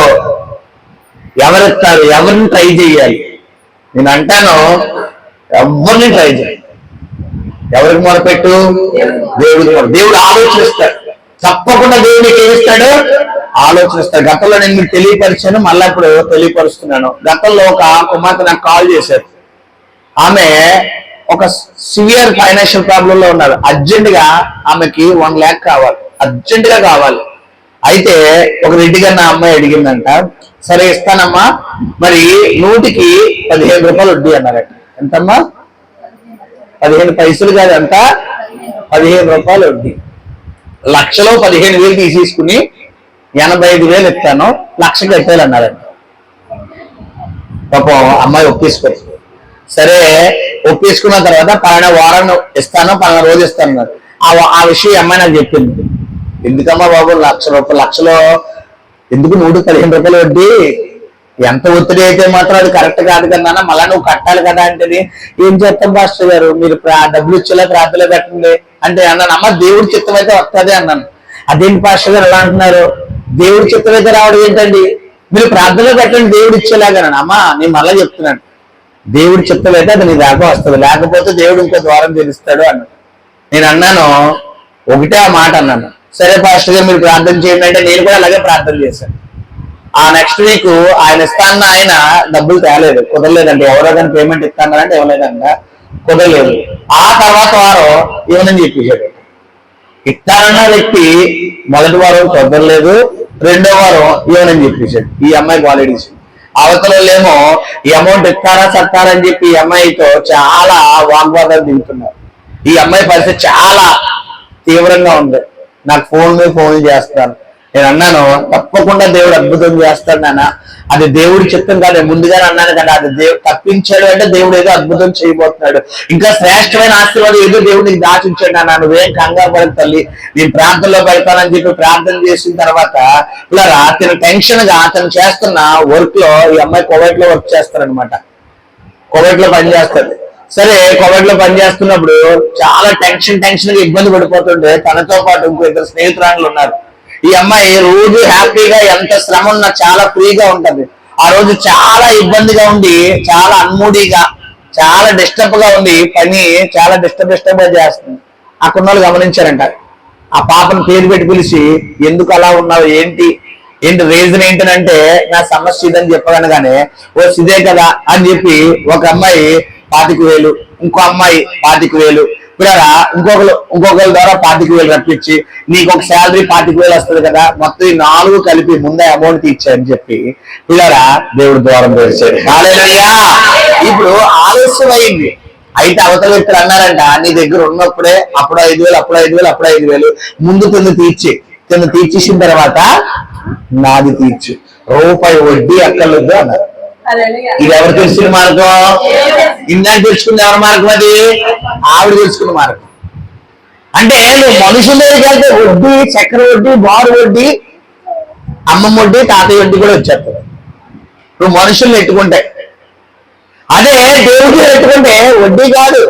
ఎవరిస్తారు, ఎవరిని ట్రై చేయాలి? నేను అంటాను, ఎవరిని ట్రై చేయాలి. ఎవరికి మొరపెట్టు? దేవుడికి మొర. దేవుడు ఆలోచిస్తాడు, తప్పకుండా దేవుడు నీకు ఏమిస్తాడు? ఆలోచిస్తాడు. గతంలో నేను మీకు తెలియపరిచాను, మళ్ళీ ఇప్పుడు తెలియపరుస్తున్నాను. గతంలో ఒక కుమార్తె నాకు కాల్ చేశారు. ఆమె ఒక సివియర్ ఫైనాన్షియల్ ప్రాబ్లం లో ఉన్నారు. అర్జెంట్ గా ఆమెకి 1 lakh కావాలి, అర్జెంట్ గా కావాలి. అయితే ఒక రెడ్డి గారు నా అమ్మాయి అడిగిందంట, సరే ఇస్తానమ్మా, మరి 100కి 15 రూపాయలు వడ్డీ అన్నారట. ఎంతమ్మా? 15 పైసలు కాదు, అంట 15 రూపాయలు వడ్డీ. లక్షలో 15,000 తీసేసుకుని 85,000 ఇస్తాను, 1,00,000 కట్టాలన్నారంట. పాపం అమ్మాయి ఒప్పేసుకోవచ్చు. సరే ఒప్పేసుకున్న తర్వాత 12 వారం ఇస్తాను, 12 రోజు ఇస్తాను. ఆ విషయం అమ్మాయి నాకు చెప్పింది. ఎందుకమ్మా బాబు 1,00,000 రూపాయలు, లక్షలో ఎందుకు 115 రూపాయలు వడ్డీ? ఎంత ఒత్తిడి అయితే మాత్రం అది కరెక్ట్ కాదు కదా, మళ్ళా నువ్వు కట్టాలి కదా అంటే, ఏం చేస్తాం పాస్టర్ గారు, మీరు డబ్బులు ఇచ్చేలా ప్రార్థనలో పెట్టండి అంటే అన్నాను. అమ్మ దేవుడి చిత్తం అయితే వస్తుంది అన్నాను. అదేంటి పాస్టర్ గారు ఎలా అంటున్నారు? దేవుడి చిత్తం అయితే రావడం ఏంటండి? మీరు ప్రార్థనలో పెట్టండి దేవుడు ఇచ్చేలాగా. అమ్మ నేను మళ్ళీ చెప్తున్నాను, దేవుడి చిత్తం అయితే అది నీ దాకా వస్తుంది, లేకపోతే దేవుడు ఇంకో ద్వారం తెలుస్తాడు అన్నాడు. నేను అన్నాను, ఒకటే ఆ మాట అన్నాను. సరే పాస్టర్ గారు మీరు ప్రార్థన చేయండి అంటే నేను కూడా అలాగే ప్రార్థన చేశాను. ఆ నెక్స్ట్ వీక్ ఆయన ఇస్తాన్న ఆయన డబ్బులు తేలేదు, కుదరలేదండి. ఎవరో కానీ పేమెంట్ ఇస్తానంటే ఇవ్వలేదంట, కుదరలేదు. ఆ తర్వాత వారం ఇవ్వనని చెప్పేశాడు. ఇస్తానన్న వ్యక్తి మొదటి వారం కుదరలేదు, 2వ వారం ఇవ్వనని చెప్పేశాడు. ఈ అమ్మాయికి ఆల్రెడీ అవతలేమో ఈ అమౌంట్ ఇస్తారా సత్తారా అని చెప్పి ఈ అమ్మాయితో చాలా వాగ్వాదాలు దిగుతున్నారు. ఈ అమ్మాయి పరిస్థితి చాలా తీవ్రంగా ఉంది. నాకు ఫోన్ మీద ఫోన్ చేస్తాను. నేను అన్నాను, తప్పకుండా దేవుడు అద్భుతం చేస్తాడు నాన్న, అది దేవుడి చిత్తం కాదు. ముందుగానే అన్నాను కదా, అది దేవుడు తప్పించాడు అంటే దేవుడు ఏదో అద్భుతం చేయబోతున్నాడు, ఇంకా శ్రేష్టమైన ఆశీర్వాదం ఏదో దేవుడు నీకు దాచించాడు నాన్న, నువ్వేం కంగారు పడకు తల్లి, నేను ప్రార్థనలో పెడతానని చెప్పి ప్రార్థన చేసిన తర్వాత ఇలా అతను టెన్షన్ గా అతను చేస్తున్న వర్క్ లో ఈ అమ్మాయి కువైట్ లో వర్క్ చేస్తారనమాట. కువైట్ లో పనిచేస్తుంది. సరే కువైట్ లో పనిచేస్తున్నప్పుడు చాలా టెన్షన్ గా ఇబ్బంది పడిపోతుంటే తనతో పాటు ఇంకో 2 స్నేహితురాళ్ళు ఉన్నారు. ఈ అమ్మాయి రోజు హ్యాపీగా ఎంత శ్రమ ఉన్నా చాలా ఫ్రీగా ఉంటది. ఆ రోజు చాలా ఇబ్బందిగా ఉండి, చాలా అన్మూడీగా, చాలా డిస్టర్బ్ గా ఉండి, పని చాలా డిస్టర్బ్ గా చేస్తుంది. అక్కడ వాళ్ళు గమనించారంట. ఆ పాపను పేరు పెట్టి పిలిచి, ఎందుకు అలా ఉన్నావు, ఏంటి రీజన్ ఏంటనంటే, నా సమస్య ఇదని చెప్పగనగానే, ఓ ఇదే కదా అని చెప్పి ఒక అమ్మాయి 25,000, ఇంకో అమ్మాయి 25,000, పిల్లరా ఇంకొకరి ద్వారా 25,000 రప్పించి, నీకు ఒక శాలరీ 25,000 వస్తుంది కదా, మొత్తం ఈ 4 కలిపి ముందే అమౌంట్ ఇచ్చాయని చెప్పి పిల్లరా దేవుడు ద్వారం తెరిచాడు. హల్లెలూయా. ఇప్పుడు ఆలస్యం అయింది. అయితే అవతల వ్యక్తులు అన్నారంట, నీ దగ్గర ఉన్నప్పుడే అప్పుడు 5,000, అప్పుడు 5,000, అప్పుడు 5,000 ముందు తను తీర్చేసిన తర్వాత నాది తీర్చు, రూపాయి వడ్డీ అక్కర్లేదు అన్నారు. ఇది ఎవరు తెలుసుకున్న మార్గం? ఇందాక తెలుసుకుంది ఎవరి మార్గం? అది ఆవిడ తెలుసుకున్న మార్గం. అంటే నువ్వు మనుషుల దగ్గరికి వెళ్తే వడ్డీ, చక్కెర వడ్డీ, బారు వడ్డీ, అమ్మమ్మ వడ్డీ, తాతయ్య వడ్డీ కూడా వచ్చేస్తుంది. నువ్వు మనుషుల్ని ఎట్టుకుంటే. అదే దేవుడిని ఎట్టుకుంటే వడ్డీ కాదు,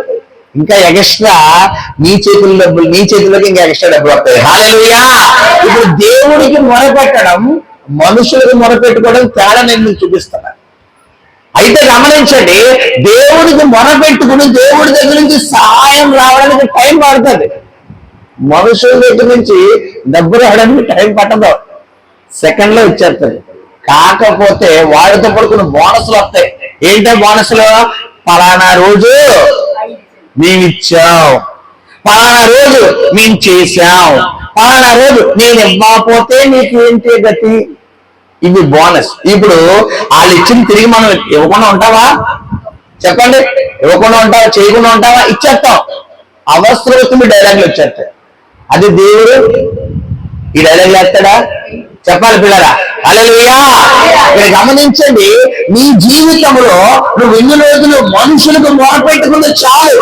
ఇంకా ఎక్స్ట్రా నీ చేతుల్లోకి ఇంకా ఎక్స్ట్రా డబ్బులు వస్తాయి. హల్లెలూయా. ఇప్పుడు దేవుడికి మొరపెట్టడం మనుషులకు మొరపెట్టుకోవడం తేడా నేను మీకు చూపిస్తున్నాను. అయితే గమనించండి, దేవుడికి మొరపెట్టుకుని దేవుడి దగ్గర నుంచి సహాయం రావడానికి టైం పడుతుంది. మనుషుల దగ్గర నుంచి డబ్బు రావడానికి టైం పట్టదు, సెకండ్లో వచ్చేస్తుంది. కాకపోతే వాడితో పడుకున్న బోనస్లు వస్తాయి. ఏంటో బోనస్లు? పలానా రోజు మేము ఇచ్చాం, పలానా రోజు మేము చేశాం, పలానా రోజు నేను ఇవ్వకపోతే నీకు ఏంటి గతి. ఇది బోనస్. ఇప్పుడు వాళ్ళు ఇచ్చింది తిరిగి మనం ఇవ్వకుండా ఉంటావా? చెప్పండి, ఇవ్వకుండా ఉంటావా? చేయకుండా ఉంటావా? ఇచ్చేస్తాం. అవసరం డైలాగులు వచ్చేస్తాయి. అది దేవుడు ఈ డైలాగ్ వేస్తాడా? చెప్పాలి పిల్లరా. హల్లెలూయా. ఇక్కడ గమనించండి, నీ జీవితంలో నువ్వు ఎన్ని రోజులు మనుషులకు మొరపెట్టుకుంటే చాలు,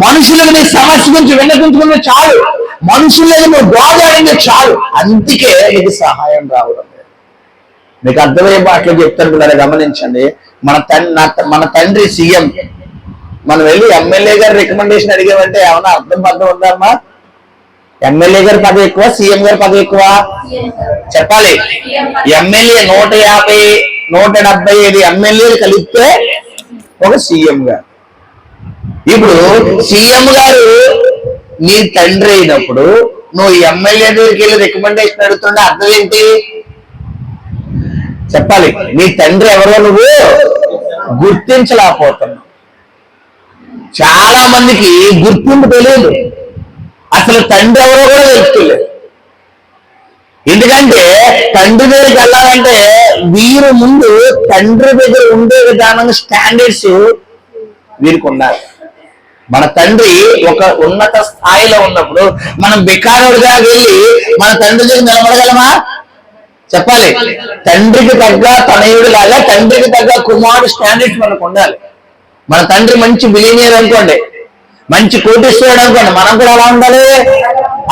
మనుషులకు నీ సమస్య గురించి విన్నపించుకుంటే చాలు, మనుషులకు నువ్వు గోదాడింది చాలు, అందుకే నీకు సహాయం రావడం. మీకు అర్థమయ్యే మాటలు చెప్తాను పిల్లరా, గమనించండి. మన తండ్రి సీఎం, మనం వెళ్ళి ఎమ్మెల్యే గారి రికమెండేషన్ అడిగామంటే ఏమన్నా అర్థం ఉందమ్మా? ఎమ్మెల్యే గారి పదవి ఎక్కువ, సీఎం గారి పదవి ఎక్కువ? చెప్పాలి. ఎమ్మెల్యే 150, 175 ఎమ్మెల్యేలు కలిపితే ఒక సీఎం గారు. ఇప్పుడు సీఎం గారు నీ తండ్రి అయినప్పుడు నువ్వు ఎమ్మెల్యే దగ్గరికి వెళ్ళి రికమెండేషన్ అడుగుతుంటే అర్థం ఏంటి? చెప్పాలి. నీ తండ్రి ఎవరో నువ్వు గుర్తించలేకపోతున్నావు. చాలా మందికి గుర్తింపు తెలియదు, అసలు తండ్రి ఎవరో కూడా తెలుసుకోలేదు. ఎందుకంటే తండ్రి దగ్గరికి వెళ్ళాలంటే వీరు ముందు తండ్రి దగ్గర ఉండే విధానంగా స్టాండర్డ్స్ వీరికి ఉండాలి. మన తండ్రి ఒక ఉన్నత స్థాయిలో ఉన్నప్పుడు మనం బికారుడుగా వెళ్ళి మన తండ్రి దగ్గర నిలబడగలమా? చెప్పాలి. తండ్రికి తగ్గ తనయుడు లాగా తండ్రికి తగ్గ కుమారుడు స్టాండర్డ్స్ మనకు ఉండాలి. మన తండ్రి మంచి బిలియనియర్ అనుకోండి, మంచి కోటీశ్వరుడు అనుకోండి, మనం కూడా అలా ఉండాలి,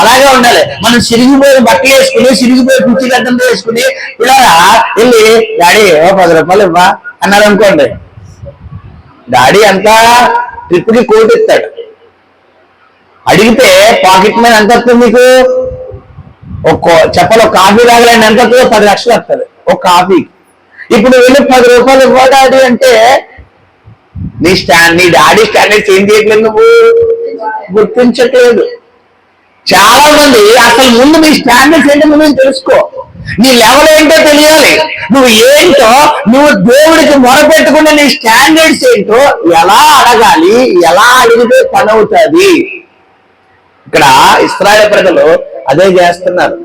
అలాగే ఉండాలి. మనం సిరిగిపోయిన బట్టలు వేసుకుని, సిరిగిపోయి కుర్చీ గడ్డంతో వేసుకుని పిల్లరా వెళ్ళి డాడీ 10 రూపాయలు ఇవ్వా అన్నారు అనుకోండి, డాడీ అంతా ట్రిప్కి కోటి ఇస్తాడు. అడిగితే పాకెట్ మీద ఎంత వస్తుంది మీకు? చెప్పాలి, ఒక కాఫీ తాగలేండి ఎంత వస్తుందో? 10 లక్షలు వస్తుంది ఒక కాఫీ. ఇప్పుడు వెళ్ళి 10 రూపాయలు ఇవ్వ డాడీ అంటే నీ డాడీ స్టాండర్డ్స్ ఏం చేయట్లేదు, నువ్వు గుర్తించట్లేదు. చాలా మంది అసలు ముందు నీ స్టాండర్డ్స్ ఏంటో నువ్వు తెలుసుకో, నీ లెవెల్ ఏంటో తెలియాలి. నువ్వు ఏంటో, నువ్వు దేవుడికి మొరపెట్టుకునే నీ స్టాండర్డ్స్ ఏంటో, ఎలా అడగాలి, ఎలా అడిగితే పని అవుతుంది. ఇక్కడ ఇశ్రాయేలు ప్రజలు అదే చేస్తున్నారు.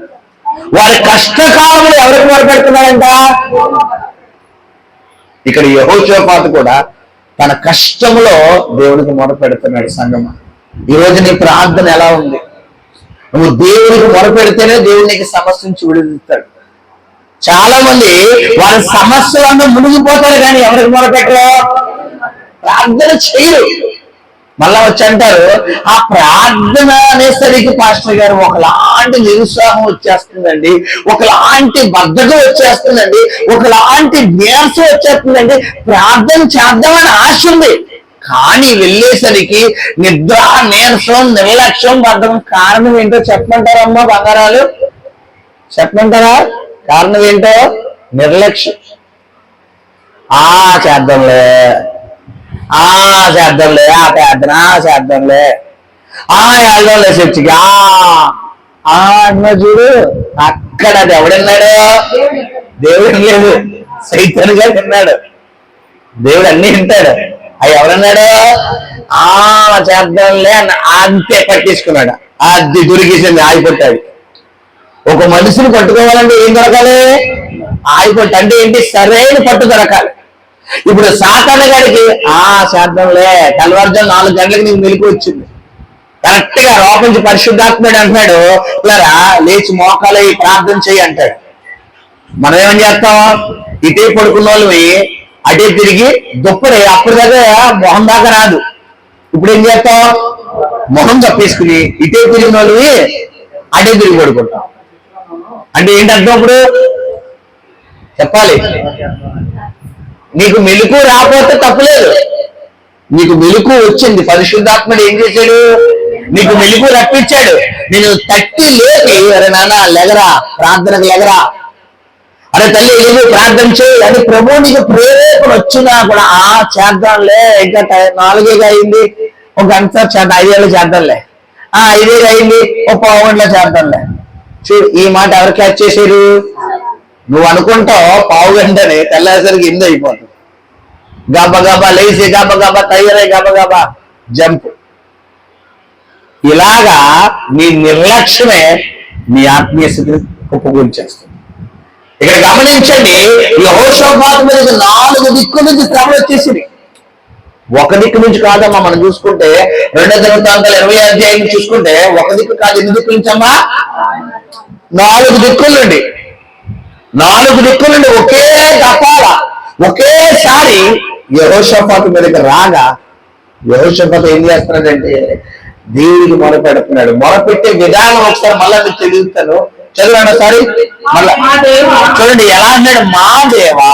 వారి కష్టకాలంలో ఎవరికి మొరపెడుతున్నారంట? ఇక్కడ యెహోషాపాతు కూడా తన కష్టంలో దేవుడికి మొరపెడుతున్నాడు. సంగమా, ఈరోజు నీ ప్రార్థన ఎలా ఉంది? నువ్వు దేవుడికి మొరపెడితేనే దేవుడు నీకు సమస్య నుంచి విడుదలస్తాడు. చాలా మంది వారి సమస్యలన్నీ మునిగిపోతారు, కానీ ఎవరికి మొరపెట్టరు, ప్రార్థన చేయరు. మళ్ళా వచ్చి అంటారు, ఆ ప్రార్థన అనేసరికి పాస్టర్ గారు ఒకలాంటి నిరుత్సాహం వచ్చేస్తుందండి, ఒకలాంటి బద్ధకం వచ్చేస్తుందండి, ఒకలాంటి నీరసం వచ్చేస్తుందండి. ప్రార్థన చేద్దామని ఆశ ఉంది, కానీ వెళ్ళేసరికి నిద్ర, నీరసం, నిర్లక్ష్యం, బద్ధకం. కారణం ఏంటో చెప్పమంటారమ్మా బంగారాలు? చెప్పమంటారా కారణం ఏంటో? నిర్లక్ష్యం. చేద్దాంలే, చేద్దాంలే, ప్రార్థన చేద్దాంలే, వెళ్దాంలే చర్చికి అన్న చూడు. అక్కడ అది ఎవడన్నాడు? దేవుడు లేదు, సైతాను గారు విన్నాడు. దేవుడు అన్ని వింటాడు. అవి ఎవరన్నాడు? చేద్దాంలే అన్న, అంతే పట్టించుకున్నాడు. అది దొరికేసింది, ఆగిపోతాడు. ఒక మనిషిని పట్టుకోవాలంటే ఏం దొరకాలి? ఆగిపోతా అంటే ఏంటి? సరైన పట్టు దొరకాలి. ఇప్పుడు సాతాను గారికి చేద్దాంలే, తెల్లవారుజాము 4 గంటలకు నీకు మెలకు వచ్చింది, కరెక్ట్ గా లోపల నుంచి పరిశుద్ధాత్ముడు అంటున్నాడు, ఇలా లేచి మోకాలు ప్రార్థన చేయి అంటాడు. మనం ఏమని చేస్తాం? ఇటే పడుకున్న వాళ్ళు అటే తిరిగి దుప్పటి అప్పుడు దాకా మొహం దాకా రాదు. ఇప్పుడు ఏం చేస్తాం? మొహం తప్పేసుకుని ఇటే తిరిగిన వాళ్ళు అటే తిరిగి పడుకుంటాం. అంటే ఏంటి అర్థం? ఇప్పుడు చెప్పాలి. నీకు మెలకు రాకపోతే తప్పులేదు, నీకు మెలకు వచ్చింది. పరిశుద్ధాత్ముడు ఏం చేశాడు? నీకు మెలకు రప్పించాడు. నేను తట్టి లేపి, అరే నాన్న లెగరా, ప్రార్థనకు లెగరా, అరే తల్లి ఏమి ప్రార్థన చేయి అని ప్రభు నీకు ప్రేరేపణ వచ్చినా కూడా చేద్దాంలే, ఇంకా 4 అయింది, ఒక గంట చేద్దాం, 5 ఏళ్ళు చేద్దాంలే, 5 అయింది, ఒక పావు గంటలో చేద్దాంలే. చూడు, ఈ మాట ఎవరు క్యాచ్ చేశారు? నువ్వు అనుకుంటావు పావు గంటని, తెల్లాసరికి ఇందు అయిపోతుంది. గబగబా లేచి గబగబా తయారై గబగబా జంప్. ఇలాగా నీ నిర్లక్ష్యమే నీ ఆత్మీయ స్థితిని కుప్పగూల్చేస్తుంది. ఇక్కడ గమనించండి, యెహోషాపాతు మీద 4 దిక్కుల నుంచి శ్రమ వచ్చేసింది. ఒక దిక్కు నుంచి కాదమ్మా. మనం చూసుకుంటే 2 దినవృత్తాంతాలు 20వ అధ్యాయం చూసుకుంటే ఒక దిక్కు కాదు, ఎన్ని దిక్కుల నుంచి అమ్మా? 4 దిక్కుల నుండి. 4 దిక్కుల నుండి ఒకే దఫాల ఒకేసారి యెహోషాపాతు మీదకి రాగా యెహోషాపాతు ఏం చేస్తున్నాడంటే దేవుడికి మొరపెడుతున్నాడు. మొరపెట్టే విధానం ఒకసారి మళ్ళా మీకు చదువుతాను, చదివాను ఒకసారి మళ్ళా. చూడండి ఎలా అన్నాడు, మా దేవా.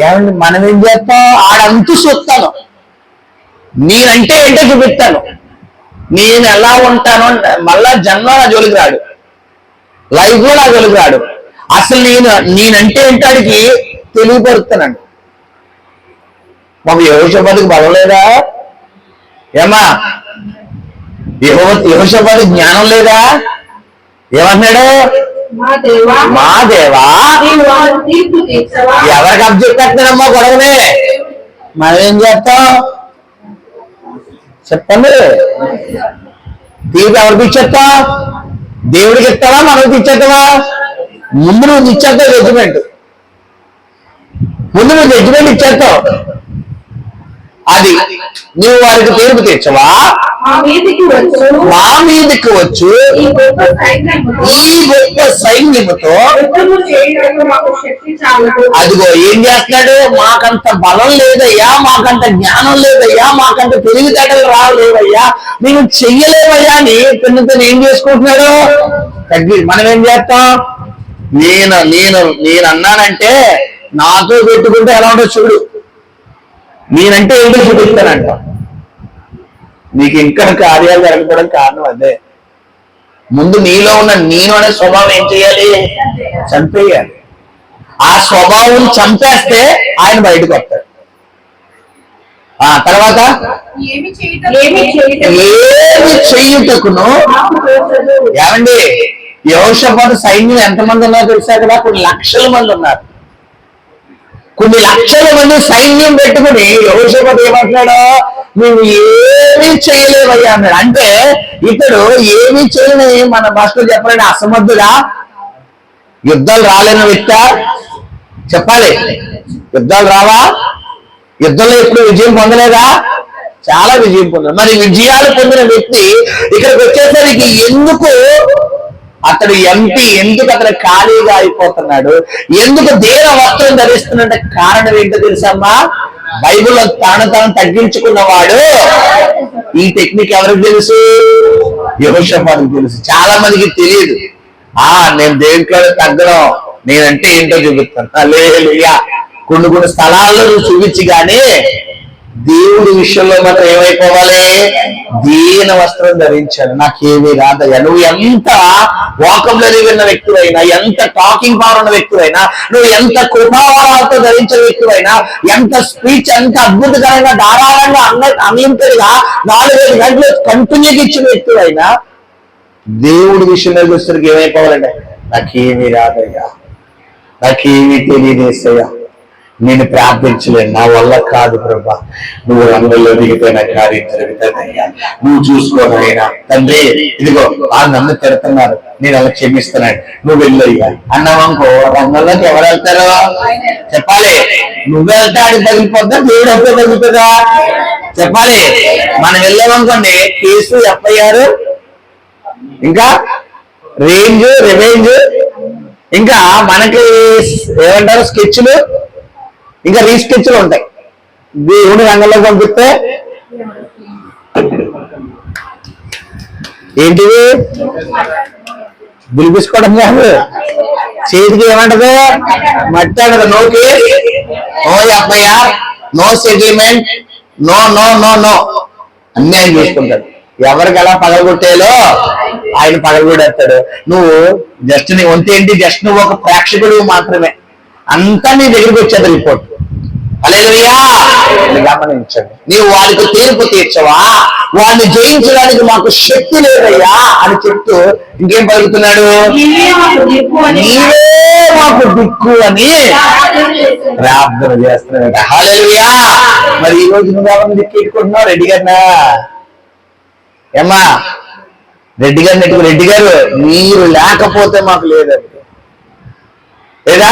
ఏమండి మనం ఏం చేస్తాం? ఆడంతు చూస్తాను, నేనంటే ఏంటో చూపిస్తాను, నేను ఎలా ఉంటాను. మళ్ళా జన్మ నా జోలికి రాడు, లైఫ్ కూడా నా జోలికి రాడు. అసలు నేనంటే ఏంటాడికి తెలియపరుస్తున్నాను. మాకు యెహోషాపాతుకి బలం లేదా? ఏమా యెహోషాపాతుకి జ్ఞానం లేదా? ఏమన్నాడు? మా దేవా. ఎవరికి అబ్జెక్ట్ గొడవనే మనం ఏం చేస్తాం చెప్పండి? తీర్పు ఎవరికి ఇచ్చేస్తాం? దేవుడికి ఇస్తావా మనకి ఇచ్చేస్తావా? ముందు నువ్వు ఇచ్చేస్తావు జడ్జిమెంట్, ముందు నువ్వు జడ్జిమెంట్ ఇచ్చేస్తావు. అది నువ్వు వారికి తీర్పు తెచ్చవా? మా మీదకి వచ్చు ఈ గొప్ప సైన్యముతో. అదిగో ఏం చేస్తున్నాడు? మాకంత బలం లేదయ్యా, మాకంత జ్ఞానం లేదయ్యా, మాకంత తెలివితేటలు రాలేవయ్యా, మేము చెయ్యలేవయ్యా అని పిల్లతో ఏం చేసుకుంటున్నాడు? మనం ఏం చేస్తాం? నేను అన్నానంటే నాతో పెట్టుకుంటే ఎలా ఉండదు చూడు, నేనంటే ఏంటో చూపిస్తానంట. నీకు ఇంకా కార్యాలు జరగకపోవడం కారణం అదే. ముందు నీలో ఉన్న నేను అనే స్వభావం ఏం చేయాలి? చంపేయాలి. ఆ స్వభావం చంపేస్తే ఆయన బయటకు వస్తాడు. తర్వాత ఏమి చేయుటకును. ఏమండి యెహోషాపాతు సైన్యం ఎంతమంది ఉన్నారో తెలుసా? కదా కొన్ని లక్షల మంది ఉన్నారు. కొన్ని లక్షల మంది సైన్యం పెట్టుకుని యెహోషాపాతు ఏమంటున్నాడు? నువ్వు ఏమీ చేయలేవయ్యా అన్నాడు. అంటే ఇతడు ఏమీ చేయని, మన భాషలో చెప్పాలంటే అసమర్థుడా? యుద్ధాలు రాలేని వ్యక్తి చెప్పాలి. యుద్ధాలు రావా? యుద్ధంలో ఎప్పుడు విజయం పొందలేదా? చాలా విజయం పొందాడు. మరి విజయాలు పొందిన వ్యక్తి ఇక్కడికి వచ్చేసరికి ఎందుకు అతడు ఎంపీ, ఎందుకు అతడు ఖాళీగా అయిపోతున్నాడు, ఎందుకు దేన వస్త్రం ధరిస్తున్నట్టు కారణం ఏంటో తెలుసమ్మా? బైబిల్లో తాను తగ్గించుకున్నవాడు. ఈ టెక్నిక్ ఎవరికి తెలుసు? యెహోషాపాతుకి తెలుసు. చాలా మందికి తెలియదు. నేను దేంట్లో తగ్గడం, నేనంటే ఏంటో చూపిస్తాను. హల్లెలూయా. కొన్ని స్థలాల్లో నువ్వు చూపించి కానీ దేవుడి విషయంలో మాత్రం ఏమైపోవాలి? దీన వస్త్రం ధరించాలి. నాకేమీ రాదయ్యా. నువ్వు ఎంత వాకబులరీ విన్న వ్యక్తివైనా, ఎంత టాకింగ్ పవర్ ఉన్న వ్యక్తివైనా, నువ్వు ఎంత కృపావరాలతో ధరించిన వ్యక్తివైనా, ఎంత స్పీచ్ ఎంత అద్భుతకరంగా ధారాళంగా అన్లిమిటెడ్ గా 4-5 గంటలు కంటిన్యూగా ఇచ్చిన వ్యక్తివైనా, దేవుడి విషయంలో చూస్తే ఏమైపోవాలంటే నాకేమీ రాదయ్యా, నాకేమీ తెలియదేసయ్యా, నేను ప్రార్థించలేను, నా వల్ల కాదు ప్రభా, నువ్వు రంగంలో దిగిపోయిన కార్యం జరుగుతుందయ్యా, నువ్వు చూసుకోనైనా తండ్రి. ఇదిగో నన్ను తిడుతున్నారు, నేను అలా క్షమిస్తున్నాను, నువ్వు వెళ్ళయ్యా అన్నావనుకో, రంగంలోకి ఎవరు వెళ్తారో చెప్పాలి. నువ్వు వెళ్తే ఆడికి తగిలిపోద్దా, దేవుడు ఎప్పుడో తగ్గుతుందా చెప్పాలి. మనం వెళ్ళామనుకోండి, కేసు ఎఫ్ఐఆర్, ఇంకా రేంజ్ రివెంజ్, ఇంకా మనకి ఏమంటారు స్కెచ్లు, ఇంకా రీస్కెచ్లు ఉంటాయి. దేవుని రంగంలో పంపిస్తే ఏంటివి? పిలిపించుకోవడం కాదు, చేతికి ఏమంటది? మట్టి అంటది. No case, no FIR, no settlement, no no no no, అన్యాయం చేసుకుంటాడు. ఎవరికి ఎలా పగలగొట్టేలో ఆయన పగలగొడేస్తాడు. నువ్వు జస్ట్ నీ వంతేంటి, జస్ట్ నువ్వు ఒక ప్రేక్షకుడు మాత్రమే, అంతా నీ దగ్గరికి వచ్చేది రిపోర్ట్. హల్లెలూయా. గమనించండి, నీవు వారికి తీర్పు తీర్చవా, వాడిని జయించడానికి మాకు శక్తి లేదయ్యా అని చెప్తూ ఇంకేం పలుకుతున్నాడు, నీవే మాకు దిక్కు అని ప్రార్థన చేస్తున్నాడట. హల్లెలూయా. మరి ఈ రోజు నువ్వు ఎవరిని దిక్కెట్టుకుంటున్నావు? రెడ్డి గారినా? ఏమ్మా, రెడ్డి గారిని ఎట్టుకు, రెడ్డి గారు మీరు లేకపోతే మాకు లేదండి, లేదా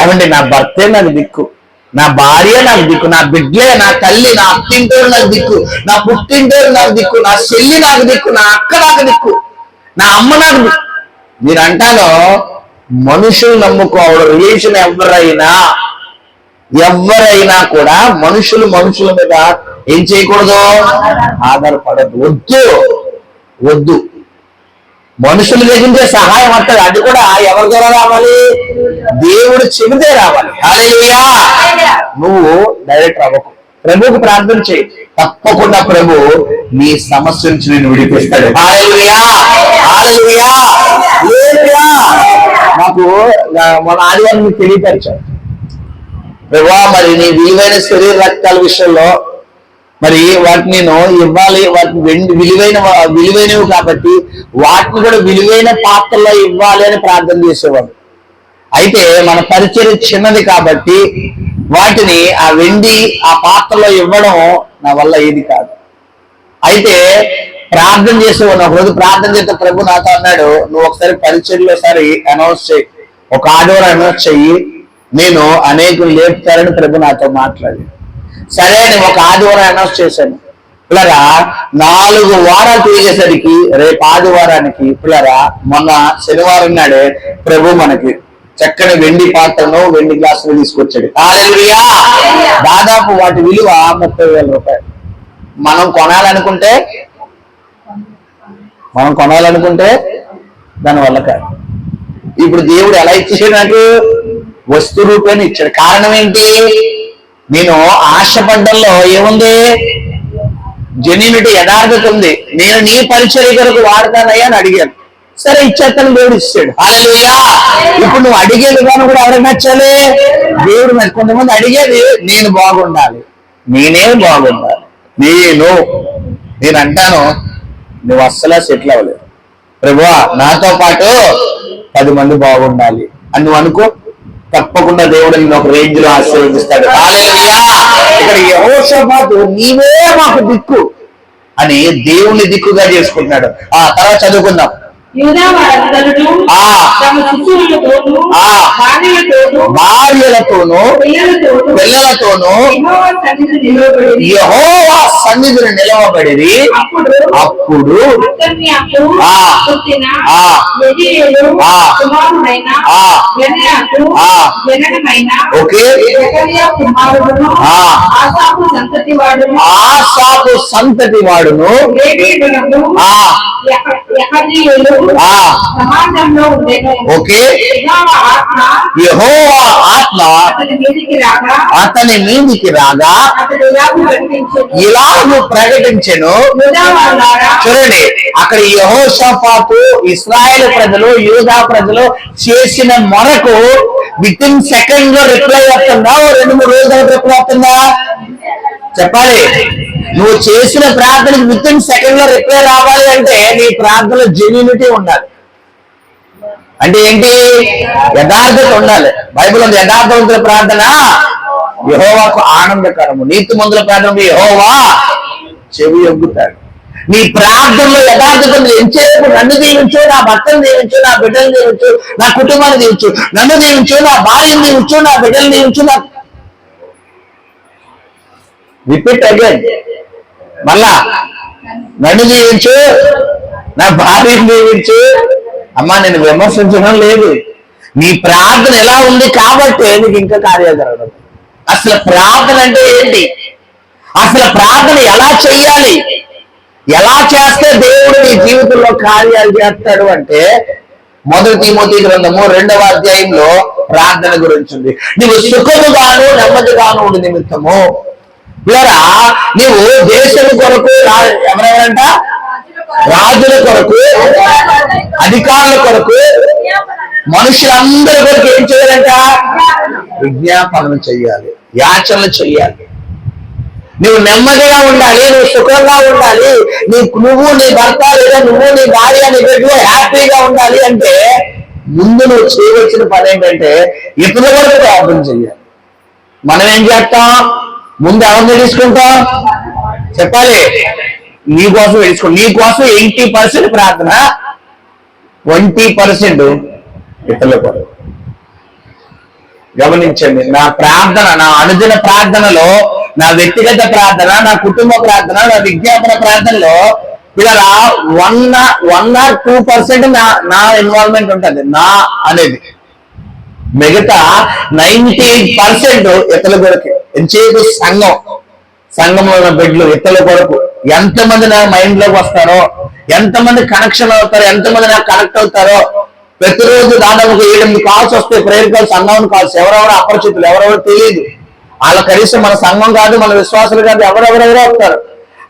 ఏమండి నా భర్తే నాకు దిక్కు, నా భార్య నాకు దిక్కు, నా బిడ్డలే, నా తల్లి, నా అత్తింటోడు నాకు దిక్కు, నా పుట్టింటోడు నాకు దిక్కు, నా చెల్లి నాకు దిక్కు, నా అక్క నాకు దిక్కు, నా అమ్మ నాకు దిక్కు. మీరు అంటాను మనుషులు నమ్ముకోవడం, రిలేషన్ ఎవరైనా కూడా మనుషుల మీద ఏం చేయకూడదు, ఆధారపడద్దు. వద్దు. మనుషుల దగ్గర నుంచి సహాయం వస్తుంది, అది కూడా ఎవరి ద్వారా రావాలి, దేవుడు చెబితే రావాలి. హల్లెలూయా. నువ్వు డైరెక్ట్ అవ్వకు, ప్రభువుకు ప్రార్థన చేయి, తప్పకుండా ప్రభు నీ సమస్య నుంచి నేను విడిపిస్తాడు. హల్లెలూయా. హల్లెలూయా. హల్లెలూయా. నాకు మన ఆదివారం మీకు తెలియపరిచాను, ప్రభువా మరి నీ విలువైన శరీర రక్తాల విషయంలో మరి వాటిని నేను ఇవ్వాలి, వాటిని విలువైనవి కాబట్టి వాటిని కూడా విలువైన పాత్రలో ఇవ్వాలి అని ప్రార్థన చేసేవాడు. అయితే మన పరిచయం చిన్నది కాబట్టి వాటిని ఆ వెండి ఆ పాత్రలో ఇవ్వడం నా వల్ల ఏది కాదు. అయితే ప్రార్థన చేసేవాడు. ఒకరోజు ప్రార్థన చేస్తే ప్రభు నాతో అన్నాడు, నువ్వు ఒకసారి పరిచయంలో ఒకసారి అనౌన్స్ చేయి, ఒక ఆదివారం అనౌన్స్ చెయ్యి, నేను అనేకులు లేపుతారని ప్రభు నాతో మాట్లాడి. సరే అని ఒక ఆదివారం అనౌన్స్ చేశాను. పిల్లరా 4 వారాలు తిరిగేసరికి రేపు ఆదివారానికి పిల్లరా మొన్న శనివారం నాడే ప్రభు మనకి చక్కని వెండి పాత్రను వెండి గ్లాసులు తీసుకొచ్చాడు. హల్లెలూయా. దాదాపు వాటి విలువ 30,000 రూపాయలు. మనం కొనాలనుకుంటే దానివల్ల కాదు. ఇప్పుడు దేవుడు ఎలా ఇచ్చాడు, నాకు వస్తు రూపాయలు ఇచ్చాడు. కారణం ఏంటి, నేను ఆశపడ్డంలో ఏముంది, జెన్యూనిటీ, యథార్థత ఉంది. నేను నీ పరిచర్య కొరకు వాడతానయ్యా అని అడిగాను, సరే ఇచ్చేస్తాను, దేవుడు ఇచ్చాడు. హల్లెలూయా. ఇప్పుడు నువ్వు అడిగే విధానం కూడా ఎవరికి నచ్చాలి, దేవుడు నచ్చాలి. కొంతమంది అడిగేది నేను బాగుండాలి, నేనే బాగుండాలి, నేను అంటాను నువ్వు అస్సలా సెటిల్ అవ్వలేదు, ప్రభువా నాతో పాటు 10 మంది బాగుండాలి అని నువ్వు అనుకో, తప్పకుండా దేవుడు నిన్ను ఒక రేంజ్ లో ఆశీర్వదిస్తాడు. హల్లెలూయా. ఇక్కడ యెహోషాపాతు నీవే మాకు దిక్కు అని దేవుని దిక్కుగా చేసుకుంటున్నాడు. ఆ తర్వాత చదువుకుందాం. భార్యలతోనూ పిల్లలతోనూ యెహోవా సన్నిధిని నిలవబడి అప్పుడు ఓకే ఆసాపు సంతతి వాడును ఓకే యెహోవా ఆత్మ అతని మీదికి రాగా ఇలాగు ప్రకటించెను. చూడండి, అక్కడ యెహోషాపాతు ఇశ్రాయేలు ప్రజలు యూదా ప్రజలు చేసిన మొరకు విత్ ఇన్ సెకండ్ లో రిప్లై వస్తుందా, 2-3 రోజులు రిప్లై వస్తుందా చెప్పాలి. నువ్వు చేసిన ప్రార్థనకి విత్ ఇన్ సెకండ్ లో రిప్లై రావాలి అంటే నీ ప్రార్థనలో జెన్యూనిటీ ఉండాలి. అంటే ఏంటి, యథార్థత ఉండాలి. బైబిల్ ఉంది, యథార్థవంతుల ప్రార్థన యెహోవాకు ఆనందకరము, నీతిమంతుల ప్రార్థన యెహోవా చెవి యొగ్గుతాడు. నీ ప్రార్థనలో యథార్థత ఎంచేపు నన్ను దీవించు, నా భర్తను దీవించు, నా బిడ్డలు దీవించు, నా కుటుంబాన్ని దీవించు, నన్ను దీవించు, నా భార్యను దీవించు, నా బిడ్డలు దీవించు, నా రిపీట్ అగైన్ మళ్ళా నన్ను దీవించు, నా భార్యను దీవించు. అమ్మా నేను విమర్శించడం లేదు, నీ ప్రార్థన ఎలా ఉంది కాబట్టి నీకు ఇంకా కార్యాలు జరగడం. అసలు ప్రార్థన అంటే ఏంటి, అసలు ప్రార్థన ఎలా చెయ్యాలి, ఎలా చేస్తే దేవుడు నీ జీవితంలో కార్యాలు చేస్తాడు అంటే 1 తిమోతి గ్రంథము 2వ అధ్యాయంలో ప్రార్థన గురించి ఉంది. నీవు సుఖముగాను నెమ్మదిగాను ఉండి నిమిత్తము ఇలా నీవు దేశం కొరకు ఎవరెవరంట రాజుల కొరకు, అధికారుల కొరకు, మనుషులందరి కొరకు ఏం చేయాలంట? విజ్ఞాపనలు చెయ్యాలి, యాచనలు చెయ్యాలి. నువ్వు నెమ్మదిగా ఉండాలి, నువ్వు సుఖంగా ఉండాలి, నువ్వు నీ భర్త లేదా నువ్వు నీ భార్య నీ బిడ్డలు హ్యాపీగా ఉండాలి అంటే ముందు నువ్వు చేయవలసిన పని ఏంటంటే ఇతరుల వరకు ప్రార్థన చెయ్యాలి. మనం ఏం చేస్తాం? ముందు ఎవరిని తీసుకుంటాం? చెప్పాలి. నీకోసం తెలుసుకోండి. నీకోసం 80% ప్రార్థన, 20% ఇతరుల కొరకు. గమనించండి, నా ప్రార్థన, నా అనుదిన ప్రార్థనలో, నా వ్యక్తిగత ప్రార్థన, నా కుటుంబ ప్రార్థన, నా విజ్ఞాపన ప్రార్థనలో ఇలా 1 or 2% నా ఇన్వాల్వ్మెంట్ ఉంటుంది, నా అనేది. మిగతా 98% ఇతరుల కొరకే. ఎంచేపు సంఘంలో ఉన్న బిడ్డలు ఇతరుల కొరకు. ఎంతమంది నా మైండ్ లోకి వస్తారో, ఎంతమంది కనెక్షన్ అవుతారో, ఎంతమంది నాకు కనెక్ట్ అవుతారో. ప్రతిరోజు దాదాపు 7-8 కాల్స్ వస్తాయి, ప్రేయర్ కాల్స్, అన్నౌన్ కాల్స్. ఎవరెవరో అపరిచితులు, ఎవరెవరో తెలియదు. వాళ్ళ కనీసం మన సంఘం కాదు, మన విశ్వాసులు కాదు, ఎవరెవరెవరో వస్తారు.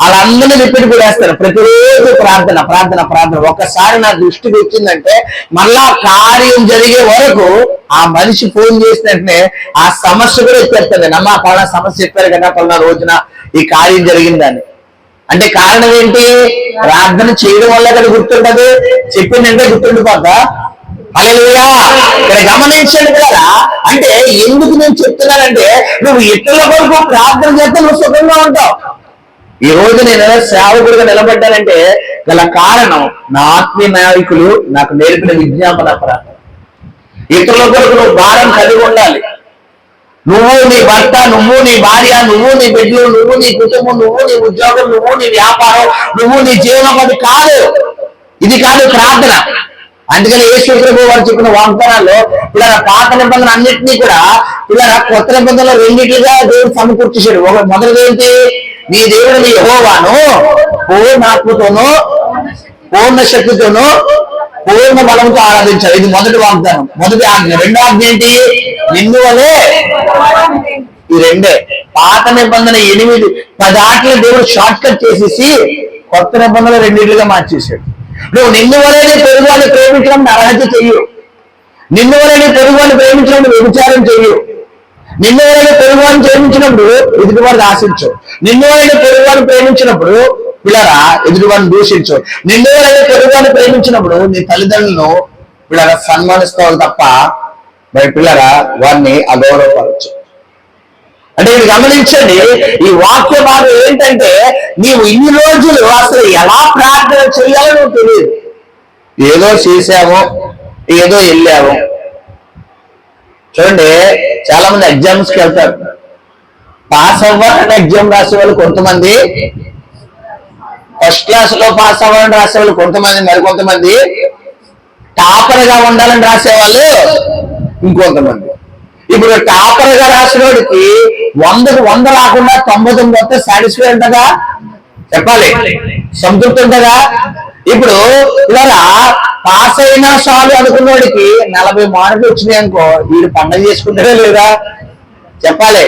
వాళ్ళందరినీ రిపీట్ కూడా వేస్తారు. ప్రతిరోజు ప్రార్థన ప్రార్థన ప్రార్థన. ఒక్కసారి నా దృష్టికి వచ్చిందంటే మళ్ళా కార్యం జరిగే వరకు ఆ మనిషి ఫోన్ చేసిన వెంటనే ఆ సమస్య కూడా ఎత్తేస్తుంది. నమ్మా పలానా సమస్య చెప్పారు కదా పలానా రోజున ఈ కార్యం జరిగిందని. అంటే కారణం ఏంటి? ప్రార్థన చేయడం వల్ల కదా గుర్తుంటది, చెప్పిందంటే గుర్తుండిపోద్దా? హల్లెలూయా. ఇక్కడ గమనించండి కదా. అంటే ఎందుకు నేను చెప్తున్నానంటే నువ్వు ఇతరుల కొరకు ప్రార్థన చేస్తే నువ్వు సుఖంగా ఉంటావు. ఈ రోజు నేను సేవకుడిగా నిలబడ్డానంటే గల కారణం నా ఆత్మీయ నాయకులు నాకు నేర్పిన విజ్ఞాపన ప్రార్థన. ఇతరుల కొరకు నువ్వు భారం కలిగి ఉండాలి. నువ్వు నీ భర్త, నువ్వు నీ భార్య, నువ్వు నీ బిడ్డలు, నువ్వు నీ కుటుంబం, నువ్వు నీ ఉద్యోగం, నువ్వు నీ వ్యాపారం, నువ్వు నీ జీవనోపాధి కాదు. ఇది కాదు ప్రార్థన. అందుకని యేసు ప్రభువు వారు చెప్పిన వాగ్దానాల్లో ఇలా పాత నిబంధన అన్నింటినీ కూడా ఇలా కొత్త నిబంధనలో రెండింటిగా దేవుడు సమకూర్చేశాడు. మొదటిది ఏంటి? నీ దేవుడు నీ యెహోవాను పూర్ణ ఆత్మతోనూ, పూర్ణ శక్తితోనూ, పూర్ణ బలంతో ఆరాధించాలి. ఇది మొదటి వాగ్దానం, మొదటి ఆజ్ఞ. రెండో ఆజ్ఞ ఏంటి? నిన్ను వలే. ఈ రెండే. పాత నిబంధన 8-10 ఆటలు దేవుడు షార్ట్ కట్ చేసేసి కొత్త నిబంధనలు రెండింటిగా మార్చేశాడు. నువ్వు నిన్ను వలే నీ పొరుగువాన్ని ప్రేమించడం అర్హత చెయ్యు. నిన్ను వలే నీ పొరుగువాన్ని ప్రేమించడం వ్యభిచారం చెయ్యు. నిన్ను వలే పొరుగువాన్ని ప్రేమించినప్పుడు ఎదుటివారిని ఆశించు. నిన్ను వలే పొరుగువాన్ని ప్రేమించినప్పుడు పిల్లరా ఎదుటివారిని దూషించు. నిన్ను వలే పొరుగువాన్ని ప్రేమించినప్పుడు నీ తల్లిదండ్రులను పిల్లరా సన్మానిస్తావు తప్ప మరి పిల్లరా వారిని అగౌరవపరచు. అంటే ఇది గమనించండి. ఈ వాక్య భాగం ఏంటంటే నీవు ఇన్ని రోజులు అసలు ఎలా ప్రార్థన చేయాలో నువ్వు తెలియదు. ఏదో చేసాము, ఏదో వెళ్ళాము. చూడండి, చాలా మంది ఎగ్జామ్స్కి వెళ్తారు. పాస్ అవ్వాలని ఎగ్జామ్ రాసే వాళ్ళు కొంతమంది, ఫస్ట్ క్లాస్ లో పాస్ అవ్వాలని రాసే వాళ్ళు కొంతమంది, మరికొంతమంది టాపర్ గా ఉండాలని రాసేవాళ్ళు ఇంకొంతమంది. ఇప్పుడు టాపర్ గా రాసిన వాడికి 100కి 100 రాకుండా 99 వస్తే సాటిస్ఫై ఉంటుందా? చెప్పాలి, సంతృప్తి ఉంటుందా? ఇప్పుడు ఇలా పాస్ అయినా చాలు అనుకున్నవాడికి 40 మార్కులు వచ్చినాయి అనుకో, వీడు పండగ చేసుకుంటారా లేదా? చెప్పాలి.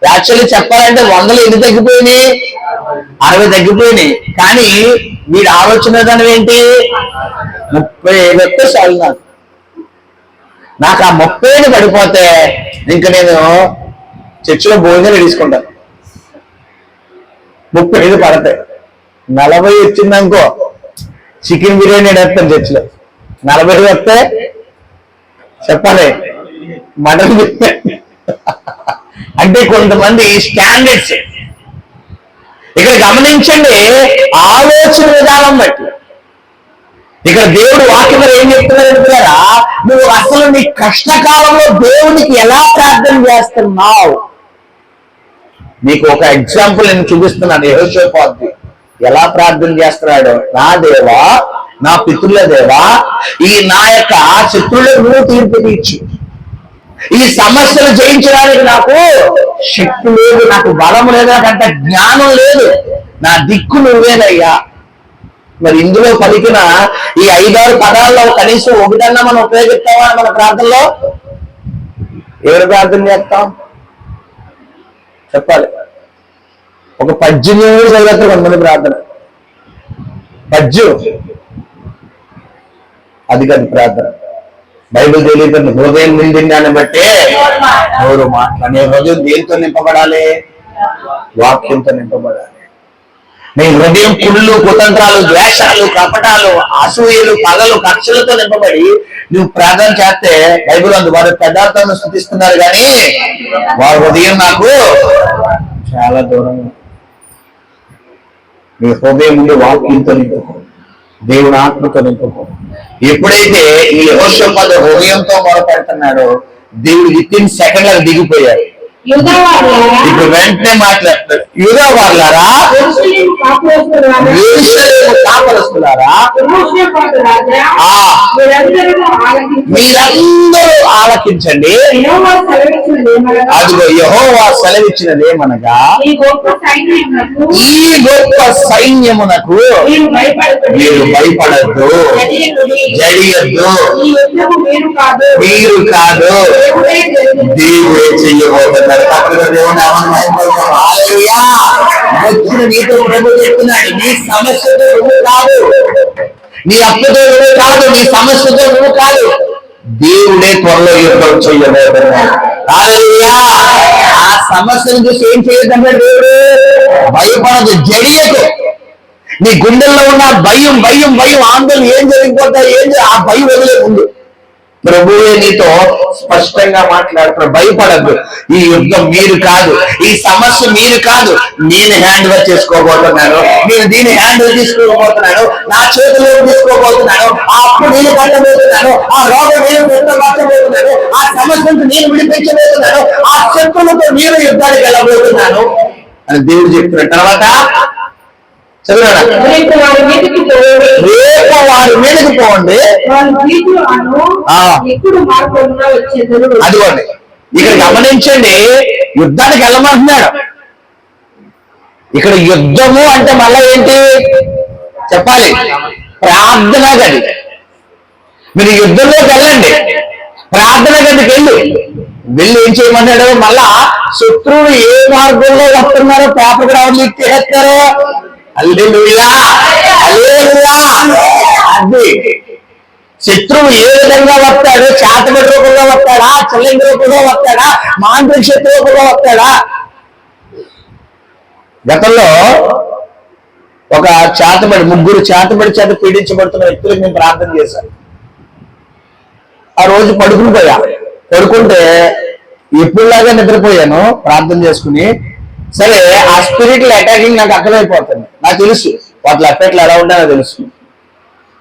యాక్చువల్లీ చెప్పాలంటే 100లో ఎన్ని తగ్గిపోయినాయి? 60 తగ్గిపోయినాయి. కానీ వీడి ఆలోచన విధానం ఏంటి? 35 వస్తే చాలు నాకు ఆ 30 పడిపోతే ఇంకా నేను చర్చిలో భోజనాలు తీసుకుంటాను. 35 పడతాయి. 40 వచ్చిందనుకో చికెన్ బిర్యానీ వేస్తాను చర్చిలో. 40 వస్తే చెప్పాలి మటన్ బిర్యానీ. అంటే కొంతమంది స్టాండర్డ్స్. ఇక్కడ గమనించండి ఆలోచన విధానం బట్టి. ఇక్కడ దేవుడు వాక్యం ఏం చెప్తున్నారా? నువ్వు అసలు నీ కష్టకాలంలో దేవునికి ఎలా ప్రార్థన చేస్తున్నావు? నీకు ఒక ఎగ్జాంపుల్ నేను చూపిస్తున్నాను. యెహోషాపాతు ఎలా ప్రార్థన చేస్తున్నాడు? నా దేవా, నా పితృల దేవా, ఈ నా యొక్క శత్రువులకు నువ్వు తీర్పు తీర్చు. ఈ సమస్యలు జయించడానికి నాకు శక్తి లేదు, నాకు బలం లేదు, నాకంత జ్ఞానం లేదు, నా దిక్కు నువ్వేనయ్యా. మరి ఇందులో పలికిన ఈ 5-6 పదాల్లో కనీసం ఒకటన్నా మనం ఉపయోగిస్తామా మన ప్రార్థనలో? ఎవరు ప్రార్థన చేస్తాం? చెప్పాలి. ఒక 18 చదువుతారు కొంతమంది ప్రార్థన. బజ్జు, అది కాదు ప్రార్థన. బైబిల్ తెలియదు, హృదయం నిండిన దాన్ని బట్టే నోరు మాట్లాడే. హృదయం దేంతో నింపబడాలి? వాక్యంతో నింపబడాలి. నీ హృదయం కుళ్ళు, కుతంత్రాలు, ద్వేషాలు, కపటాలు, అసూయలు, పగలు, కక్షలతో నింపబడి నువ్వు ప్రార్థన చేస్తే బైబిల్ అందు వారు పెద్దార్థాలను స్థుతిస్తున్నారు కానీ వారి హృదయం నాకు చాలా దూరంగా. నీ హృదయం నుండి వాక్యంతో నింపుకో, దేవుని ఆత్మతో నింపుకో. ఎప్పుడైతే ఈ యెహోషాపాతు హృదయంతో మొరపెడుతున్నాడో దేవుడు విత్ ఇన్ సెకండ్లకు దిగిపోయాడు. ఇప్పుడు వెంటనే మాట్లాడతాడు, యూదా వాళ్ళారా, యెరూషలేము కాపురస్తులారా, మీరందరూ ఆలకించండి. అదిగో యెహోవా సెలవిచ్చినదేమనగా, ఈ గొప్ప సైన్యమునకు మీరు భయపడద్దు, జడియద్దు, మీరు కాదు దేవుడే చెయ్యబోతున్నారు. వచ్చిన నీతో ప్రభు చెప్తున్నాడు, నీ సమస్యతో నువ్వు కాదు, నీ అప్పుతో నువ్వు కాదు, నీ సమస్యతో నువ్వు కాదు, దేవుడే త్వరలో యుద్ధం చెయ్యబోతున్నాడు. హల్లెలూయా. ఆ సమస్యను చూసి ఏం చేయొద్దంటే దేవుడు భయపడదు, జడియకు. నీ గుండెల్లో ఉన్న భయం భయం భయం ఆందోళన ఏం జరిగిపోతాయి, ఆ భయం వదిలే ముందు ప్రభువే నీతో స్పష్టంగా మాట్లాడుతున్నారు. భయపడద్దు, ఈ యుద్ధం మీరు కాదు, ఈ సమస్య మీరు కాదు, నేను హ్యాండ్ ఓవర్ చేసుకోబోతున్నాను, నేను దీన్ని హ్యాండ్ ఓవర్ తీసుకోబోతున్నాను, నా చేతిలో తీసుకోబోతున్నాను, ఆ అప్పు నేను కట్టబోతున్నాను, ఆ రోగం నేను పెట్టబోతున్నాను, ఆ సమస్యను నేను విడిపించబోతున్నాను, ఆ శత్రులతో నేను యుద్ధానికి వెళ్ళబోతున్నాను అని దేవుడు చెప్తున్నాడు. తర్వాత రేపు వారి మీదకి పోండి, అదిగోండి. ఇక్కడ గమనించండి, యుద్ధానికి వెళ్ళమంటున్నాడు. ఇక్కడ యుద్ధము అంటే మళ్ళా ఏంటి చెప్పాలి? ప్రార్థన గది. మీరు యుద్ధంలోకి వెళ్ళండి, ప్రార్థన గదికి వెళ్ళి ఏం చేయమన్నాడు? మళ్ళా శత్రువులు ఏ మార్గంలో వస్తున్నారో పేపర్కి రావడం చేస్తారో. హల్లెలూయా, హల్లెలూయా. అది శత్రువు ఏ విధంగా వస్తాడు? చాతబడి రూపంలో వస్తాడా, చెల్లింగి రూపంలో వస్తాడా, మాంత్రిక శత్రు రూపంలో వస్తాడా? గతంలో ఒక ముగ్గురు చేతబడి చేత పీడించబడుతున్న వ్యక్తులకు నేను ప్రార్థన చేశాను. ఆ రోజు పడుకుంటే ఎప్పుడులాగా నిద్రపోయాను ప్రార్థన చేసుకుని. సరే, ఆ స్పిరిచువల్ అటాకింగ్ నాకు అర్థమైపోతుంది, నాకు తెలుసు వాటి ఎఫెక్ట్లు ఎలా ఉంటాయో తెలుసు.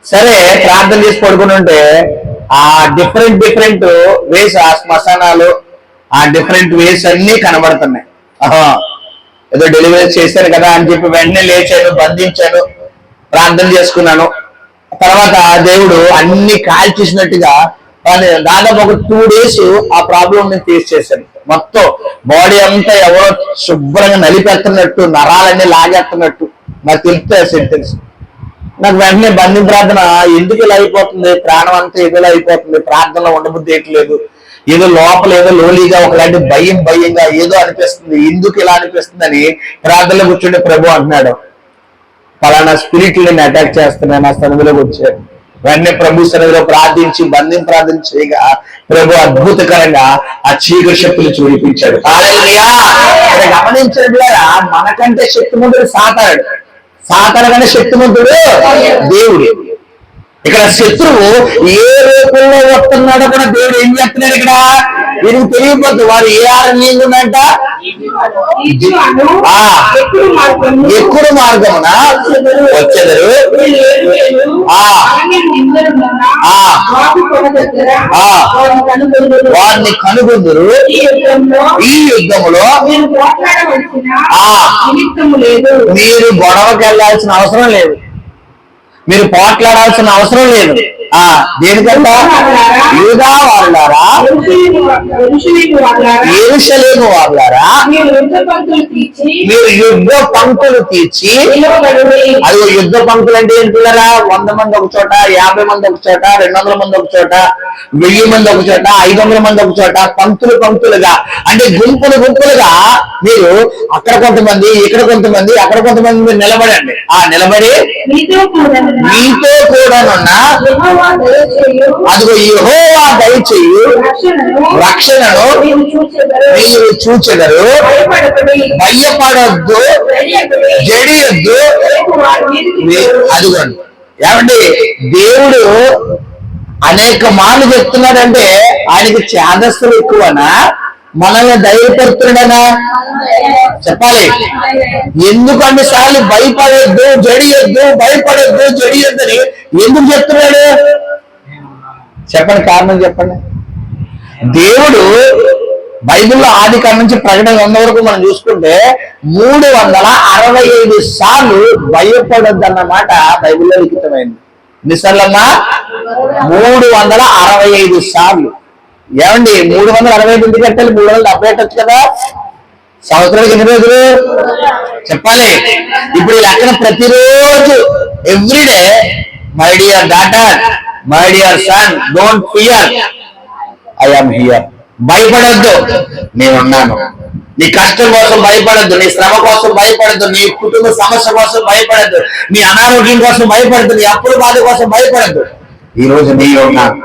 సరే, ప్రార్థన చేసి పడుకుని ఉంటే ఆ డిఫరెంట్ వేస్, ఆ శ్మశానాలు, ఆ డిఫరెంట్ వేస్ అన్ని కనబడుతున్నాయి. ఏదో డెలివరీ చేశారు కదా అని చెప్పి వెంటనే లేచాను, బంధించాను, ప్రార్థన చేసుకున్నాను. తర్వాత దేవుడు అన్ని కాల్చేసినట్టుగా దాదాపు ఒక 2 days ఆ ప్రాబ్లం నేను ఫేస్ చేశాను. మొత్తం బాడీ అంతా ఎవరో శుభ్రంగా నలిపెడుతున్నట్టు, నరాలన్నీ లాగేస్తున్నట్టు నాకు తెలుసు. నాకు వెంటనే బంధం ప్రార్థన, ఎందుకు ఇలా అయిపోతుంది, ప్రాణం అంతా ఏదో అయిపోతుంది, ప్రార్థనలో ఉండబుద్ధి ఏట్లేదు, ఏదో లోపల ఏదో లోలీగా ఒకలాంటి భయంగా ఏదో అనిపిస్తుంది, ఎందుకు ఇలా అనిపిస్తుంది అని ప్రార్థనలో కూర్చుంటే ప్రభు అంటున్నాడు, ఫలానా స్పిరిట్ నేను అటాక్ చేస్తున్నాను. నా సన్నిధిలోకి వచ్చాడు. వెంటనే ప్రభు సన్నిధిలో ప్రార్థించి ప్రార్థన చేయగా ప్రభు అద్భుతకరంగా ఆ చీకటి శక్తులు చూపించాడు. హల్లెలూయా. గమనించండి, మనకంటే శక్తిమంతుడు సాతాను కంటే శక్తిమంతుడు దేవుడు. ఇక్కడ శత్రువు ఏ రూపంలో వస్తున్నాడో కూడా దేవుడు ఏం చేస్తున్నాడు? ఇక్కడ వీరికి తెలియపోద్దు వారు ఏ ఆరణ్యంగా ఉందంట, ఎక్కువ మార్గమున వచ్చేదరు, వారిని కనుగొందురు. ఈ యుద్ధములో మీరు గొడవకి వెళ్ళాల్సిన అవసరం లేదు, మీరు పోట్లాడాల్సిన అవసరం లేదు. దేనికంట? యూదా వాళ్ళారా, యెరూషలేము వాళ్ళారా, మీరు యుద్ధ పంక్తులు తీర్చి. అదిగో యుద్ధ పంక్తులు అంటే ఏంటున్నారా? 100 మంది ఒక చోట, 50 మంది ఒక చోట, 200 మంది ఒక చోట, 1000 మంది ఒక చోట, 500 మంది ఒక చోట, పంక్తులు పంక్తులుగా అంటే గుంపులు గుంపులుగా మీరు అక్కడ కొంతమంది, ఇక్కడ కొంతమంది, అక్కడ కొంతమంది మీరు నిలబడండి. నిలబడి మీతో కూడానున్న అదిగో యెహోవా దయచేయు రక్షణను మీరు చూచెదరు. భయపడొద్దు, జడియొద్దు. అదిగోండి, ఏమండి దేవుడు అనేక మార్లు చెప్తున్నాడంటే ఆయనకి ఛాదస్సులు ఎక్కువనా, మనల్ని ధైర్యపడుతున్నాడనా? చెప్పాలి. ఎందుకు అన్నిసార్లు భయపడొద్దు, జడియొద్దు, భయపడొద్దు, జడియొద్దని ఎందుకు చెప్తున్నాడు? చెప్పండి, కారణం చెప్పండి. దేవుడు బైబిల్లో ఆది కాలం నుంచి ప్రకటన 100 వరకు మనం చూసుకుంటే 365 సార్లు భయపడొద్దు అన్నమాట బైబిల్లో లిఖితమైంది. ఎన్నిసార్లమ్మా? 365 సార్లు. ఏమండి 365 ఎందుకు కట్టాలి? 370 కట్టచ్చు కదా. సంవత్సరానికి ఎన్ని రోజులు చెప్పాలి. ఇప్పుడు ఈ లెక్కన ప్రతిరోజు everyday my dear daughter, my dear son, don't fear, I am here. భయపడొద్దు, నేనున్నాను. నీ కష్టం కోసం భయపడద్దు, నీ శ్రమ కోసం భయపడద్దు, నీ కుటుంబ సమస్య కోసం భయపడద్దు, నీ అనారోగ్యం కోసం భయపడద్దు, నీ అప్పుల బాధ కోసం భయపడద్దు. ఈ రోజు నేను ఉన్నాను,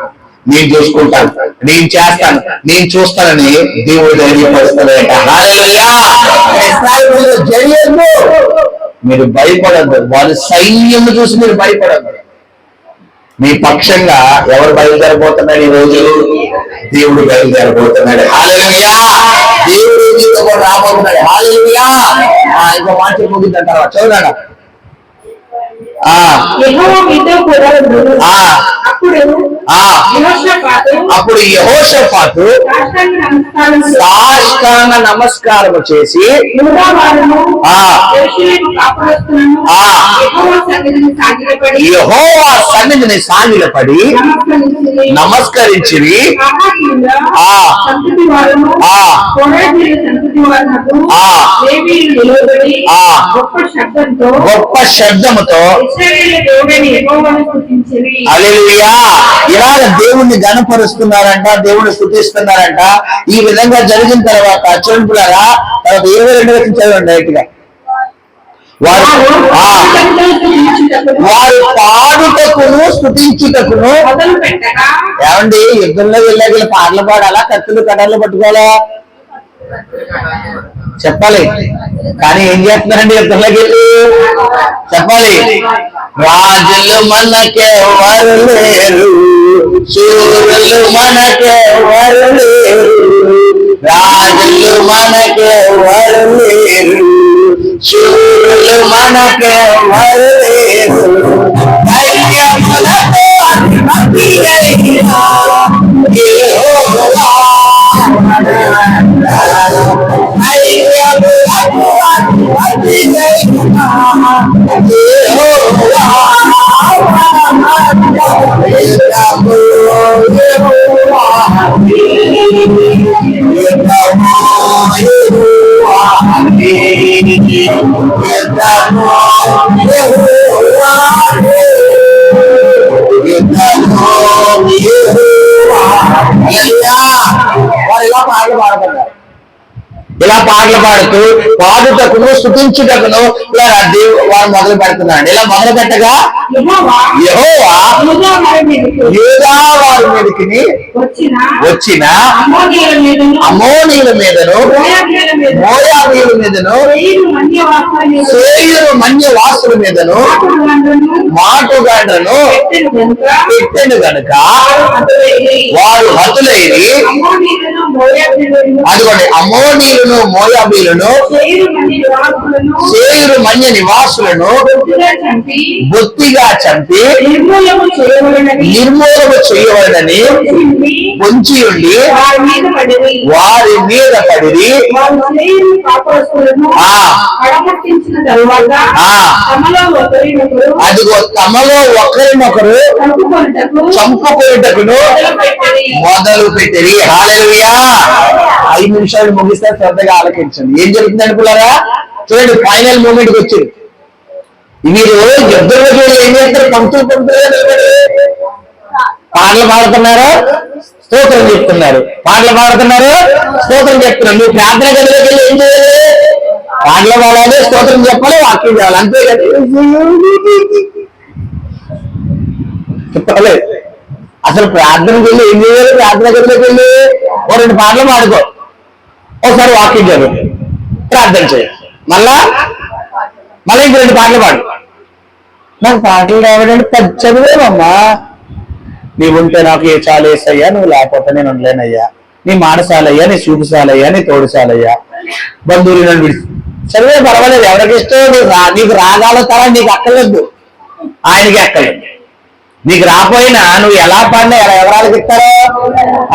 నేను చూసుకుంటాను, నేను చేస్తాను, నేను చూస్తానని దేవుడు ధైర్యపరుస్తాడట. హల్లెలూయా. జడియొద్దు, మీరు భయపడద్దు. వారి సైన్యం చూసి మీరు భయపడద్దు. మీ పక్షంగా ఎవరు బయలుదేరబోతున్నాడు? ఈ రోజు దేవుడు బయలుదేరబోతున్నాడు. హల్లెలూయా. దేవుడు మీతో కూడా రాబోతున్నాడు. హల్లెలూయా. ఇంకో మాట ముగిద్దాం, తర్వాత చూడండి. అప్పుడు యెహోషాపాతు సాష్టాంగ నమస్కారము చేసి యెహోవా సన్నిధిని సాగిలపడి నమస్కరించి గొప్ప శబ్దముతో హల్లెలూయా. ఇలాగ దేవుణ్ణి గణపరుస్తున్నారంట, దేవుణ్ణి స్తుతిస్తున్నారంట. ఈ విధంగా జరిగిన తర్వాత చూడండిరా, తర్వాత 22 వరకు చదవండి డైరెక్ట్ గా. వారు పాడుటకును స్తుతించుటకును. ఏమండి యుద్ధంలో వెళ్ళాక పాటలు పాడాలా, కత్తులు కటార్లు పట్టుకోవాలా? చెప్పాలి. కానీ ఏం చేస్తున్నారండి యుద్ధంలోకి వెళ్ళి? చెప్పాలి. రాజులు మనకెవరు లేరు, శూరులు మనకెవరు లేరు, రాజులు మనకెవరు లేరు, శూరులు మనకెవరు లేరు. ధైర్యములతో అతిమతియైనా యెహోవా, ధైర్యములతో అతిమతియైనా యెహోవా, ఇలా పాటలు పాడుతూ పాడుటకును స్తుతించుటకును ఇలా వారు మొదలు పెడుతున్నాడు. ఇలా మొదలు పెట్టగా యెహోవా యూదా వారి మీదకి వచ్చిన అమోనీయుల మీదను మోయాబీయుల మీదను సేయరు మన్యవాసుల మీదను మాటుగాండ్రను పెట్టెను గనుక వారు హతులైరి అదిగోండి, అమోనీయులను మోయాబీలను సేయీరు మన్య నివాసులను బొత్తిగా చంపి నిర్మూలము చేయవలనని పొంచి ఉండి వారి మీద పడి అదిగో తమలో ఒకరినొకరు చంపుకొనుటకును మొదలు పెట్టిరి. హల్లెలూయా. 5 నిమిషాలు ముగిస్తే శ్రద్ధగా ఆలకించండి. ఏం జరుగుతుంది అనుకున్నారా? చూడండి, ఫైనల్ మూమెంట్ కి వచ్చింది. మీరు యుద్ధంలో చూడండి ఏం చేస్తారు? పంతులు పాటలు పాడుతున్నారు, స్తోత్రం చెప్తున్నారు. పాటలు పాడుతున్నారు, స్తోత్రం చెప్తున్నారు. నువ్వు ప్రార్థన గదిలోకి వెళ్ళి ఏం చేయాలి? పాటలు పాడాలి, స్తోత్రం చెప్పాలి, వాక్యం చేయాలి. అంతే కదా చెప్పాలి. అసలు ప్రార్థనకి వెళ్ళి ఏం చేయాలి? ప్రార్థన గదిలోకి వెళ్ళి 2 పాటలు పాడుకో, ఒకసారి వాక్యం చదువు, ప్రార్థన చేయి, మళ్ళా ఇంక 2 పాటలు పాడు. నాకు పాటలు రావడానికి పెద్ద చదివేమమ్మా. నీవుంటే నాకు ఏ చాలు వేసయ్యా, నువ్వు లేకపోతే నేను ఉండలేనయ్యా. నీ మానసాలయ్యా, నీ చూపుసాలయ్యా, నీ తోడుసాలయ్యా, బంధువులు నన్ను విడిచి చదివే పర్వాలేదు. ఎవరికి ఇష్టం? నీకు రాగాల తరా నీకు అక్కర్లేదు, ఆయనకి అక్కర్లేదు. నీకు రాపోయినా నువ్వు ఎలా పాడినా ఎవరాళ్ళకి ఇస్తారో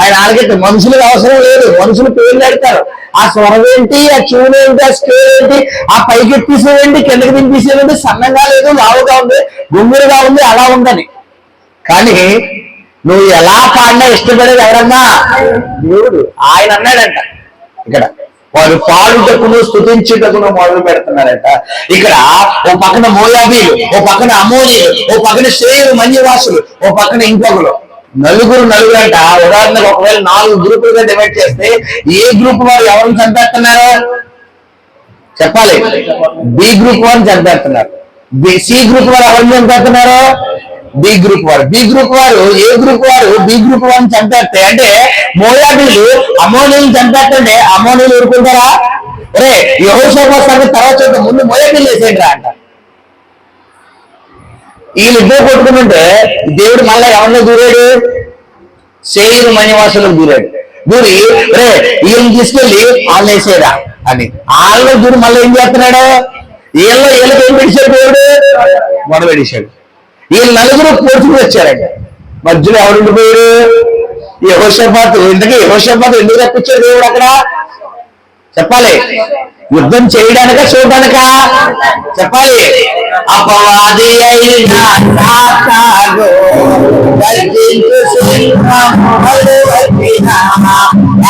ఆయన ఆలకిట్టు. మనుషులకు అవసరం లేదు, మనుషులు పేర్లు పెడతారు. ఆ స్వరం ఏంటి, ఆ ట్యూన్ ఏంటి, ఆ స్కేల్ ఏంటి, ఆ పైకి ఎత్తిసేయండి, కిందకి దింపేసేయండి, సన్నంగా లేదు, లావుగా ఉంది, గుంగురుగా ఉంది, అలా ఉందని. కానీ నువ్వు ఎలా పాడినా ఇష్టపడేది ఎవరన్నా? దేవుడు. ఆయన అన్నాడంట ఇక్కడ, వారు పాడుటకును స్తుతించుటకును మొదలు పెడుతున్నారట. ఇక్కడ ఓ పక్కన మోయాబీలు, ఓ పక్కన అమోనీయులు, ఓ పక్కన సేయీరు మన్యవాసులు, ఓ పక్కన ఇంకొకరు. నలుగురు అంట. ఉదాహరణకు ఒకవేళ 4 గ్రూపులుగా డివైడ్ చేస్తే ఏ గ్రూప్ వారు ఎవరిని చంపేస్తున్నారు చెప్పాలి? బి గ్రూప్ వారిని చంపేస్తున్నారు. సి గ్రూప్ వారు ఎవరిని చంపేస్తున్నారు? బి గ్రూప్ వారు. బి గ్రూప్ వారు ఏ గ్రూప్ వారు బి గ్రూప్ వారిని చంపేస్తే, అంటే మోయాబీలు అమోనీయులను చంపేస్తుంటే అమోనీయులు ఊరుకుంటారా? అరే యెహోషాపాతు సంగతి తర్వాత చూద్దాం, ముందు మోయాబీలు వేసేయండి రా అంట. వీళ్ళిద్దరు కొట్టుకుంటుంటే దేవుడు మళ్ళా ఎవరిలో దూరాడు? సేయీరు మన్యవాసులకు దూరాడు. దూరి రే వీళ్ళని తీసుకెళ్ళి వాళ్ళని వేసేరా అని వాళ్ళలో దూరి మళ్ళీ ఏం చేస్తున్నాడు? వీళ్ళకి ఏం పెడిచాడు దేవుడు? మొదలుపెడిశాడు. వీళ్ళు నలుగురు పోర్చుకు వచ్చారంట. మధ్యలో ఎవరుండిపోయాడు? యెహోషాపాతు. ఇంతకీ యెహోషాపాతు ఎందుకు తప్పించాడు దేవుడు అక్కడ చెప్పాలి? యుద్ధం చేయడానిక చూడడానికా చెప్పాలి? అపవాది అయినా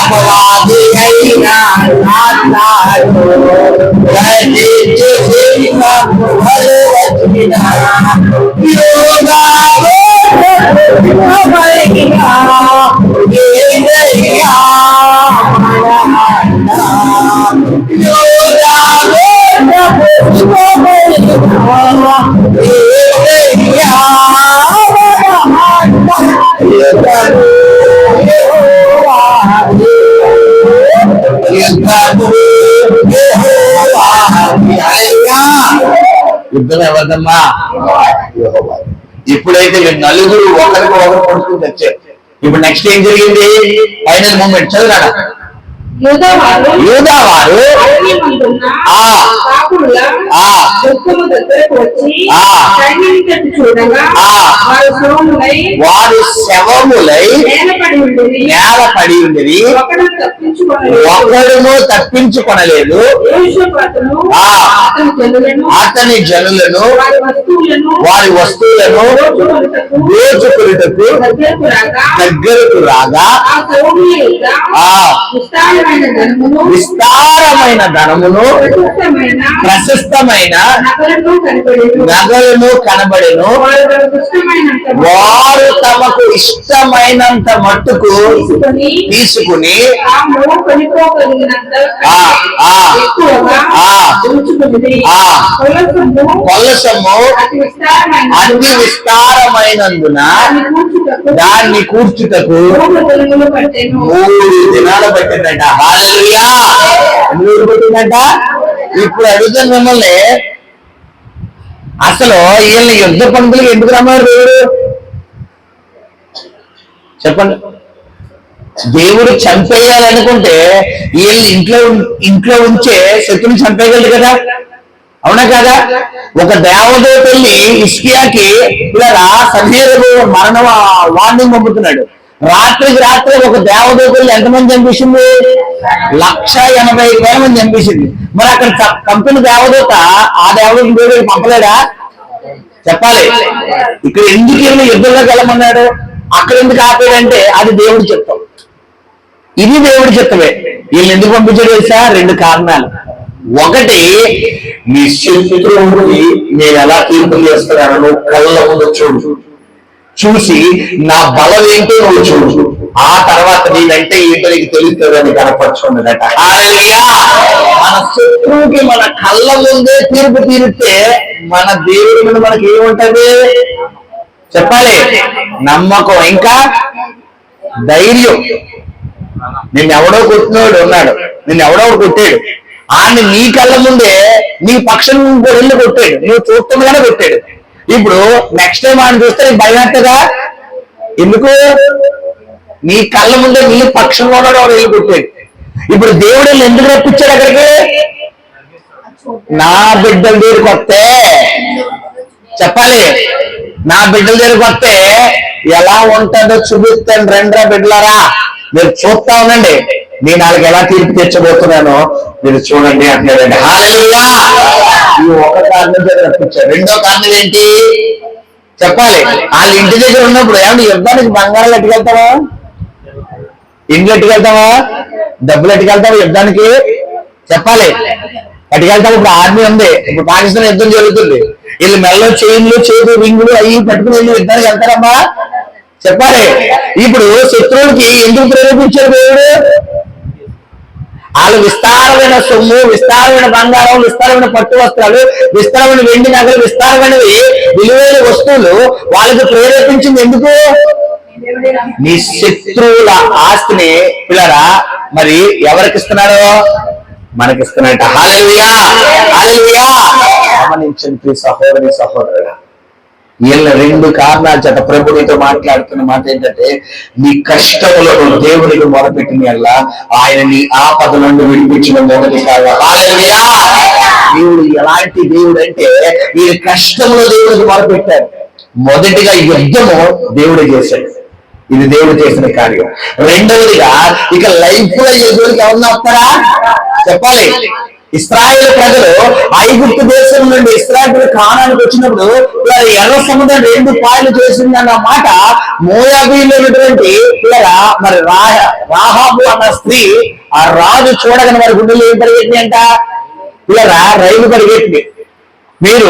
అపవాది అయినా యుద్ధం ఎవరిదమ్మా? ఇప్పుడైతే నలుగురు ఒకరికి ఒకరు పడుతుంది వచ్చారు. ఇప్పుడు నెక్స్ట్ ఏం జరిగింది? ఫైనల్ మూమెంట్ చదువురా. యూదా వారు వారు శవములై నేల పడి ఉండేది, ఒకడును తప్పించుకొనలేదు. అతని జనులను వారి వస్తువులను దోచుకొనుటకు దగ్గరకు రాగా విస్తారమైన ధనమును ప్రశస్తమైన నగలను కనబడెను. వారు తమకు ఇష్టమైనంత మట్టుకు తీసుకుని కొలసము అతి విస్తారమైనందున దాన్ని కూర్చుటకు 3 దినాలు పట్టిందట. హల్లెలూయా. ఎన్ని రోజులు పట్టిందట? ఇప్పుడు అడుగుతాను మిమ్మల్ని, అసలు వీళ్ళని యుద్ధ పంతులకు ఎందుకు రమ్మన్నారు దేవుడు చెప్పండి? దేవుడు చంపేయాలనుకుంటే వీళ్ళు ఇంట్లో ఉంచే శత్రువుని చంపేయగలరు కదా, అవునా కదా? ఒక దేవదూత వెళ్ళి హిజ్కియాకి ఇలా సన్హెరీబు మరణ వార్నింగ్ పంపుతున్నాడు. రాత్రికి రాత్రి ఒక దేవదూతలు ఎంతమంది చంపేసింది? 180,000 మంది చంపేసింది. మరి అక్కడ పంపిన దేవదూత ఆ దేవదూత దేవుడికి పంపలేడా? చెప్పాలి. ఇక్కడ ఎందుకు వీళ్ళు యుద్ధంలోకి వెళ్ళమన్నాడు, అక్కడ ఎందుకు ఆపాడంటే అది దేవుడి చిత్తం, ఇది దేవుడి చిత్తమే. వీళ్ళు ఎందుకు పంపించాడు తెలుసా? 2 కారణాలు. ఒకటి, నీ శత్రువుకి నేను ఎలా తీర్పు చేస్తున్నాను నువ్వు కళ్ళ ముందు చూసి నా బలం ఏంటో నువ్వు చూడు, ఆ తర్వాత నేనంటే ఏంటో నీకు తెలుస్తుందని కనపరుచుకున్నదట. మన శత్రువుకి మన కళ్ళ ముందే తీర్పు తీరితే మన దేవుడి మీద మనకి ఏముంటది చెప్పాలి? నమ్మకం, ఇంకా ధైర్యం. నిన్నెవడో కొట్టినోడు ఉన్నాడు, నిన్నెవడో కొట్టాడు, ఆయన నీ కళ్ళ ముందే నీ పక్షం వెళ్ళి కొట్టాడు, నువ్వు చూస్తుండగానే కొట్టాడు. ఇప్పుడు నెక్స్ట్ టైం ఆయన చూస్తే నీకు భయం వేస్తుందా? ఎందుకు? నీ కళ్ళ ముందే నీ పక్షంలో ఉన్నాడు, వాడు వెళ్ళి కొట్టాడు. ఇప్పుడు దేవుడు ఎందుకు రప్పించాడు అక్కడికి? నా బిడ్డల దగ్గరికి వస్తే చెప్పాలి, నా బిడ్డల దగ్గరికి వస్తే ఎలా ఉంటుందో చూపిస్తాను, రెండ్రా బిడ్డలారా మీరు చూస్తా ఉండండి, నేను వాళ్ళకి ఎలా తీర్పు తెచ్చబోతున్నానో మీరు చూడండి అంటాడండి. హల్లెలూయా! ఈ ఒక కారణం చేత రప్పించాడు. రెండో కారణం ఏంటి చెప్పాలి? వాళ్ళ ఇంటి దగ్గర ఉన్నప్పుడు ఏమంటే యుద్ధానికి బంగారాలు ఎట్టుకెళ్తావా, ఇండ్లు ఎట్టుకెళ్తావా, డబ్బులు ఎట్టుకెళ్తావా యుద్ధానికి చెప్పాలి? ఎట్టుకెళ్తావు. ఇప్పుడు ఆర్మీ ఉంది, ఇప్పుడు పాకిస్తాన్ యుద్ధం జరుగుతుంది, వీళ్ళు మెల్ల చైన్లు చేతులు రింగులు అవి పట్టుకుని వెళ్ళి యుద్ధానికి వెళ్తారమ్మా చెప్పాలి? ఇప్పుడు శత్రువులకి ఎందుకు ప్రేరేపించారు దేవుడు? వాళ్ళు విస్తారమైన సొమ్ము, విస్తారమైన బంగారం, విస్తారమైన పట్టు వస్త్రాలు, విస్తారమైన వెండి నగలు, విస్తారమైనవి విలువైన వస్తువులు వాళ్ళకి ప్రేరేపించింది ఎందుకు? నీ శత్రువుల ఆస్తిని పిల్లరా మరి ఎవరికి ఇస్తున్నాడో మనకిస్తున్నాడట. హల్లెలూయా! హల్లెలూయా! గమనించండి సహోదరి సహోదరుడా, వీళ్ళ 2 కారణాల చేత ప్రభు నీతో మాట్లాడుతున్న మాట ఏంటంటే, నీ కష్టములో దేవుడికి మొరపెట్టిన వల్ల ఆయన నీ ఆపద నుండి విడిపించిన మొదటి కారణం. హల్లెలూయా! దేవుడు ఎలాంటి దేవుడు అంటే వీరి కష్టంలో దేవుడికి మొరపెట్టారు. మొదటిగా యుద్ధము దేవుడు చేశాడు, ఇది దేవుడు చేసిన కార్యం. రెండవదిగా ఇక లైఫ్ లో దేవుడికి ఎవరన్నా వస్తారా చెప్పాలి? ఇశ్రాయేలు ప్రజలు ఐగుప్తు దేశం నుండి ఇశ్రాయేలు కానానికి వచ్చినప్పుడు ఎర్ర సముద్రం 2 పాయలు చేసిందన్న మాట మోయాబీలో ఉన్నటువంటి మరి రాహాబు అన్న స్త్రీ ఆ రాజు చూడగానే వారి గుండెలు ఏం పరిగెట్టినాయి అంట, రైలు పరిగెట్టింది. మీరు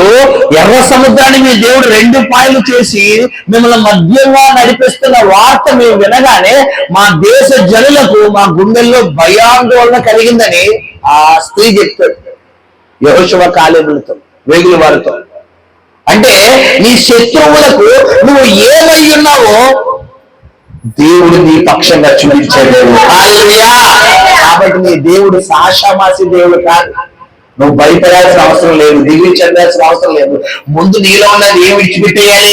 ఎర్ర సముద్రాన్ని మీ దేవుడు 2 పాయలు చేసి మిమ్మల్ని మధ్యంగా నడిపిస్తున్న వార్త మేము వినగానే మా దేశ జనులకు మా గుండెల్లో భయాందోళన కలిగిందని ఆ స్త్రీ చెప్తాడు యెహోషువ కాలేబులతో వేగుల వారితో. అంటే నీ శత్రువులకు నువ్వు ఏమై ఉన్నావో దేవుడు నీ పక్షంగా చూపించాడు. హల్లెలూయా! కాబట్టి నీ దేవుడు సాషామాసి దేవుడు కాదు. నువ్వు భయపడాల్సిన అవసరం లేదు, దిగులు చెందాల్సిన అవసరం లేదు. ముందు నీలో ఉన్నది ఏం విడిచిపెట్టేయాలి?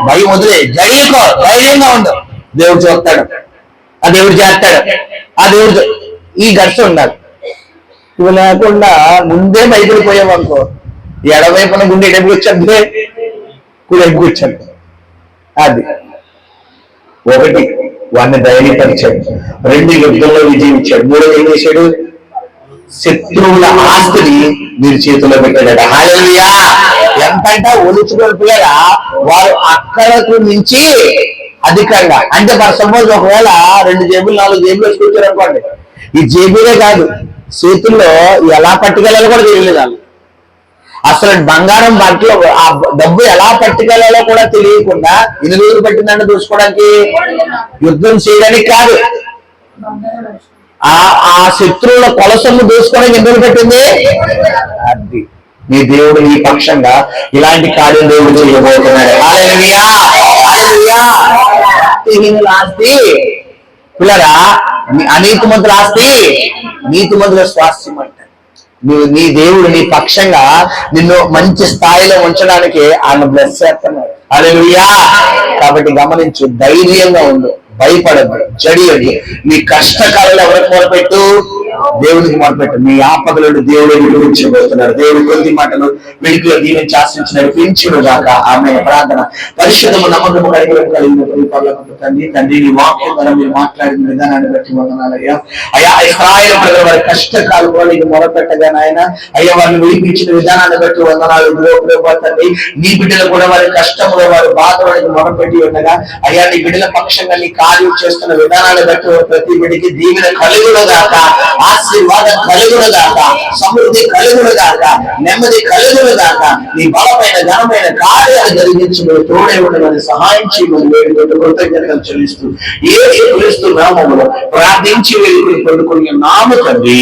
భయం వదిలే, జడికో, ధైర్యంగా ఉండు. దేవుడు చూస్తాడు, ఆ దేవుడు చేస్తాడు, ఆ దేవుడు ఈ గట్స్ ఉండాలి. ఇవి లేకుండా ముందే బయటకు పోయామనుకో, ఎడవైపున గుండె ఎడపు వచ్చంటే కుడి ఎడుపు వచ్చాడు. అది ఒకటి, వాడిని ధైర్యపరిచాడు. 2 యుద్ధంలో విజయం ఇచ్చాడు. 3 ఏం చేశాడు? శత్రువుల ఆస్తిని మీరు చేతిలో పెట్టాడట. హల్లెలూయా! ఎంతంటే ఒలుచుకోల్పోయారా వారు అక్కడకు నుంచి అధికంగా. అంటే మరి సపోజ్ ఒకవేళ 2 జేబులు 4 జేబులు వేసుకొచ్చారు అనుకోండి, ఈ జేబులే కాదు చేతుల్లో ఎలా పట్టుకెళ్ళాలో కూడా తెలియలేదు. అసలు బంగారం బట్టలు ఆ డబ్బు ఎలా పట్టుకెళ్ళాలో కూడా తెలియకుండా 8 రోజులు పట్టిందంటే చూసుకోవడానికి, యుద్ధం చేయడానికి కాదు, ఆ శత్రువుల కొలసము దోసుకోవడానికి ఎందుకు పెట్టింది? అది నీ దేవుడు నీ పక్షంగా ఇలాంటి కార్యం దేవుడు చేయబోతున్నాడు. హల్లెలూయా! హల్లెలూయా! ఆస్తి పిల్లరా, అనీతిమంతుల ఆస్తి నీతిమంతుల స్వాస్థ్యం అంట. నీ దేవుడు నీ పక్షంగా నిన్ను మంచి స్థాయిలో ఉంచడానికి ఆయన బ్లెస్ చేస్తున్నాడు. హల్లెలూయా! కాబట్టి గమనించు, ధైర్యంగా ఉండు, భయపడదు, జడియదు. నీ కష్టకాలంలో ఎవరికి మొరపెట్టు? దేవుడికి మొరపెట్టు. నీ ఆపదలను దేవుడు విడిపించబోతున్నాడు. దేవుడి కొద్ది మాటలు వెలుగులో దీవించి ఆశించి నడిపించును గాక. ఆమె ప్రార్థన. పరిశుద్ధము నమ్మకము కలిగిన తండ్రి, తండ్రి నీ వాక్యం ద్వారా మీరు మాట్లాడిన విధానాన్ని బట్టి వందనాలయ్యా. అయ్యా ఇశ్రాయేలు ప్రజల వారి కష్టకాలంలో నీకు మొరపెట్టగా నాయన, అయ్యా వారిని విడిపించిన విధానాన్ని బట్టి వందనాలు. తండ్రి నీ బిడ్డలు కూడా వారి కష్టంలో వారి బాధలో నీకు మొరపెట్టి ఉండగా, అయ్యా నీ బిడ్డల పక్షంగా నీ కార్యం చేస్తున్న విధానాన్ని బట్టి ప్రతి బిడ్డకి దీవెన కలుగును గాక, ఆశీర్వాదం కలుగును గాక, సమృద్ధి కలుగును గాక, నెమ్మది కలుగును గాక. నీ బలమైన ఘనమైన కార్యాలు జరిగించమని తోడే ఉండమని సహాయం చేయమని వేడుకుంటూ కృతజ్ఞతలు చెల్లిస్తూ యేసు క్రీస్తు నామములో ప్రార్థించి వేడుకుని పొందుకుని నామ తండ్రి.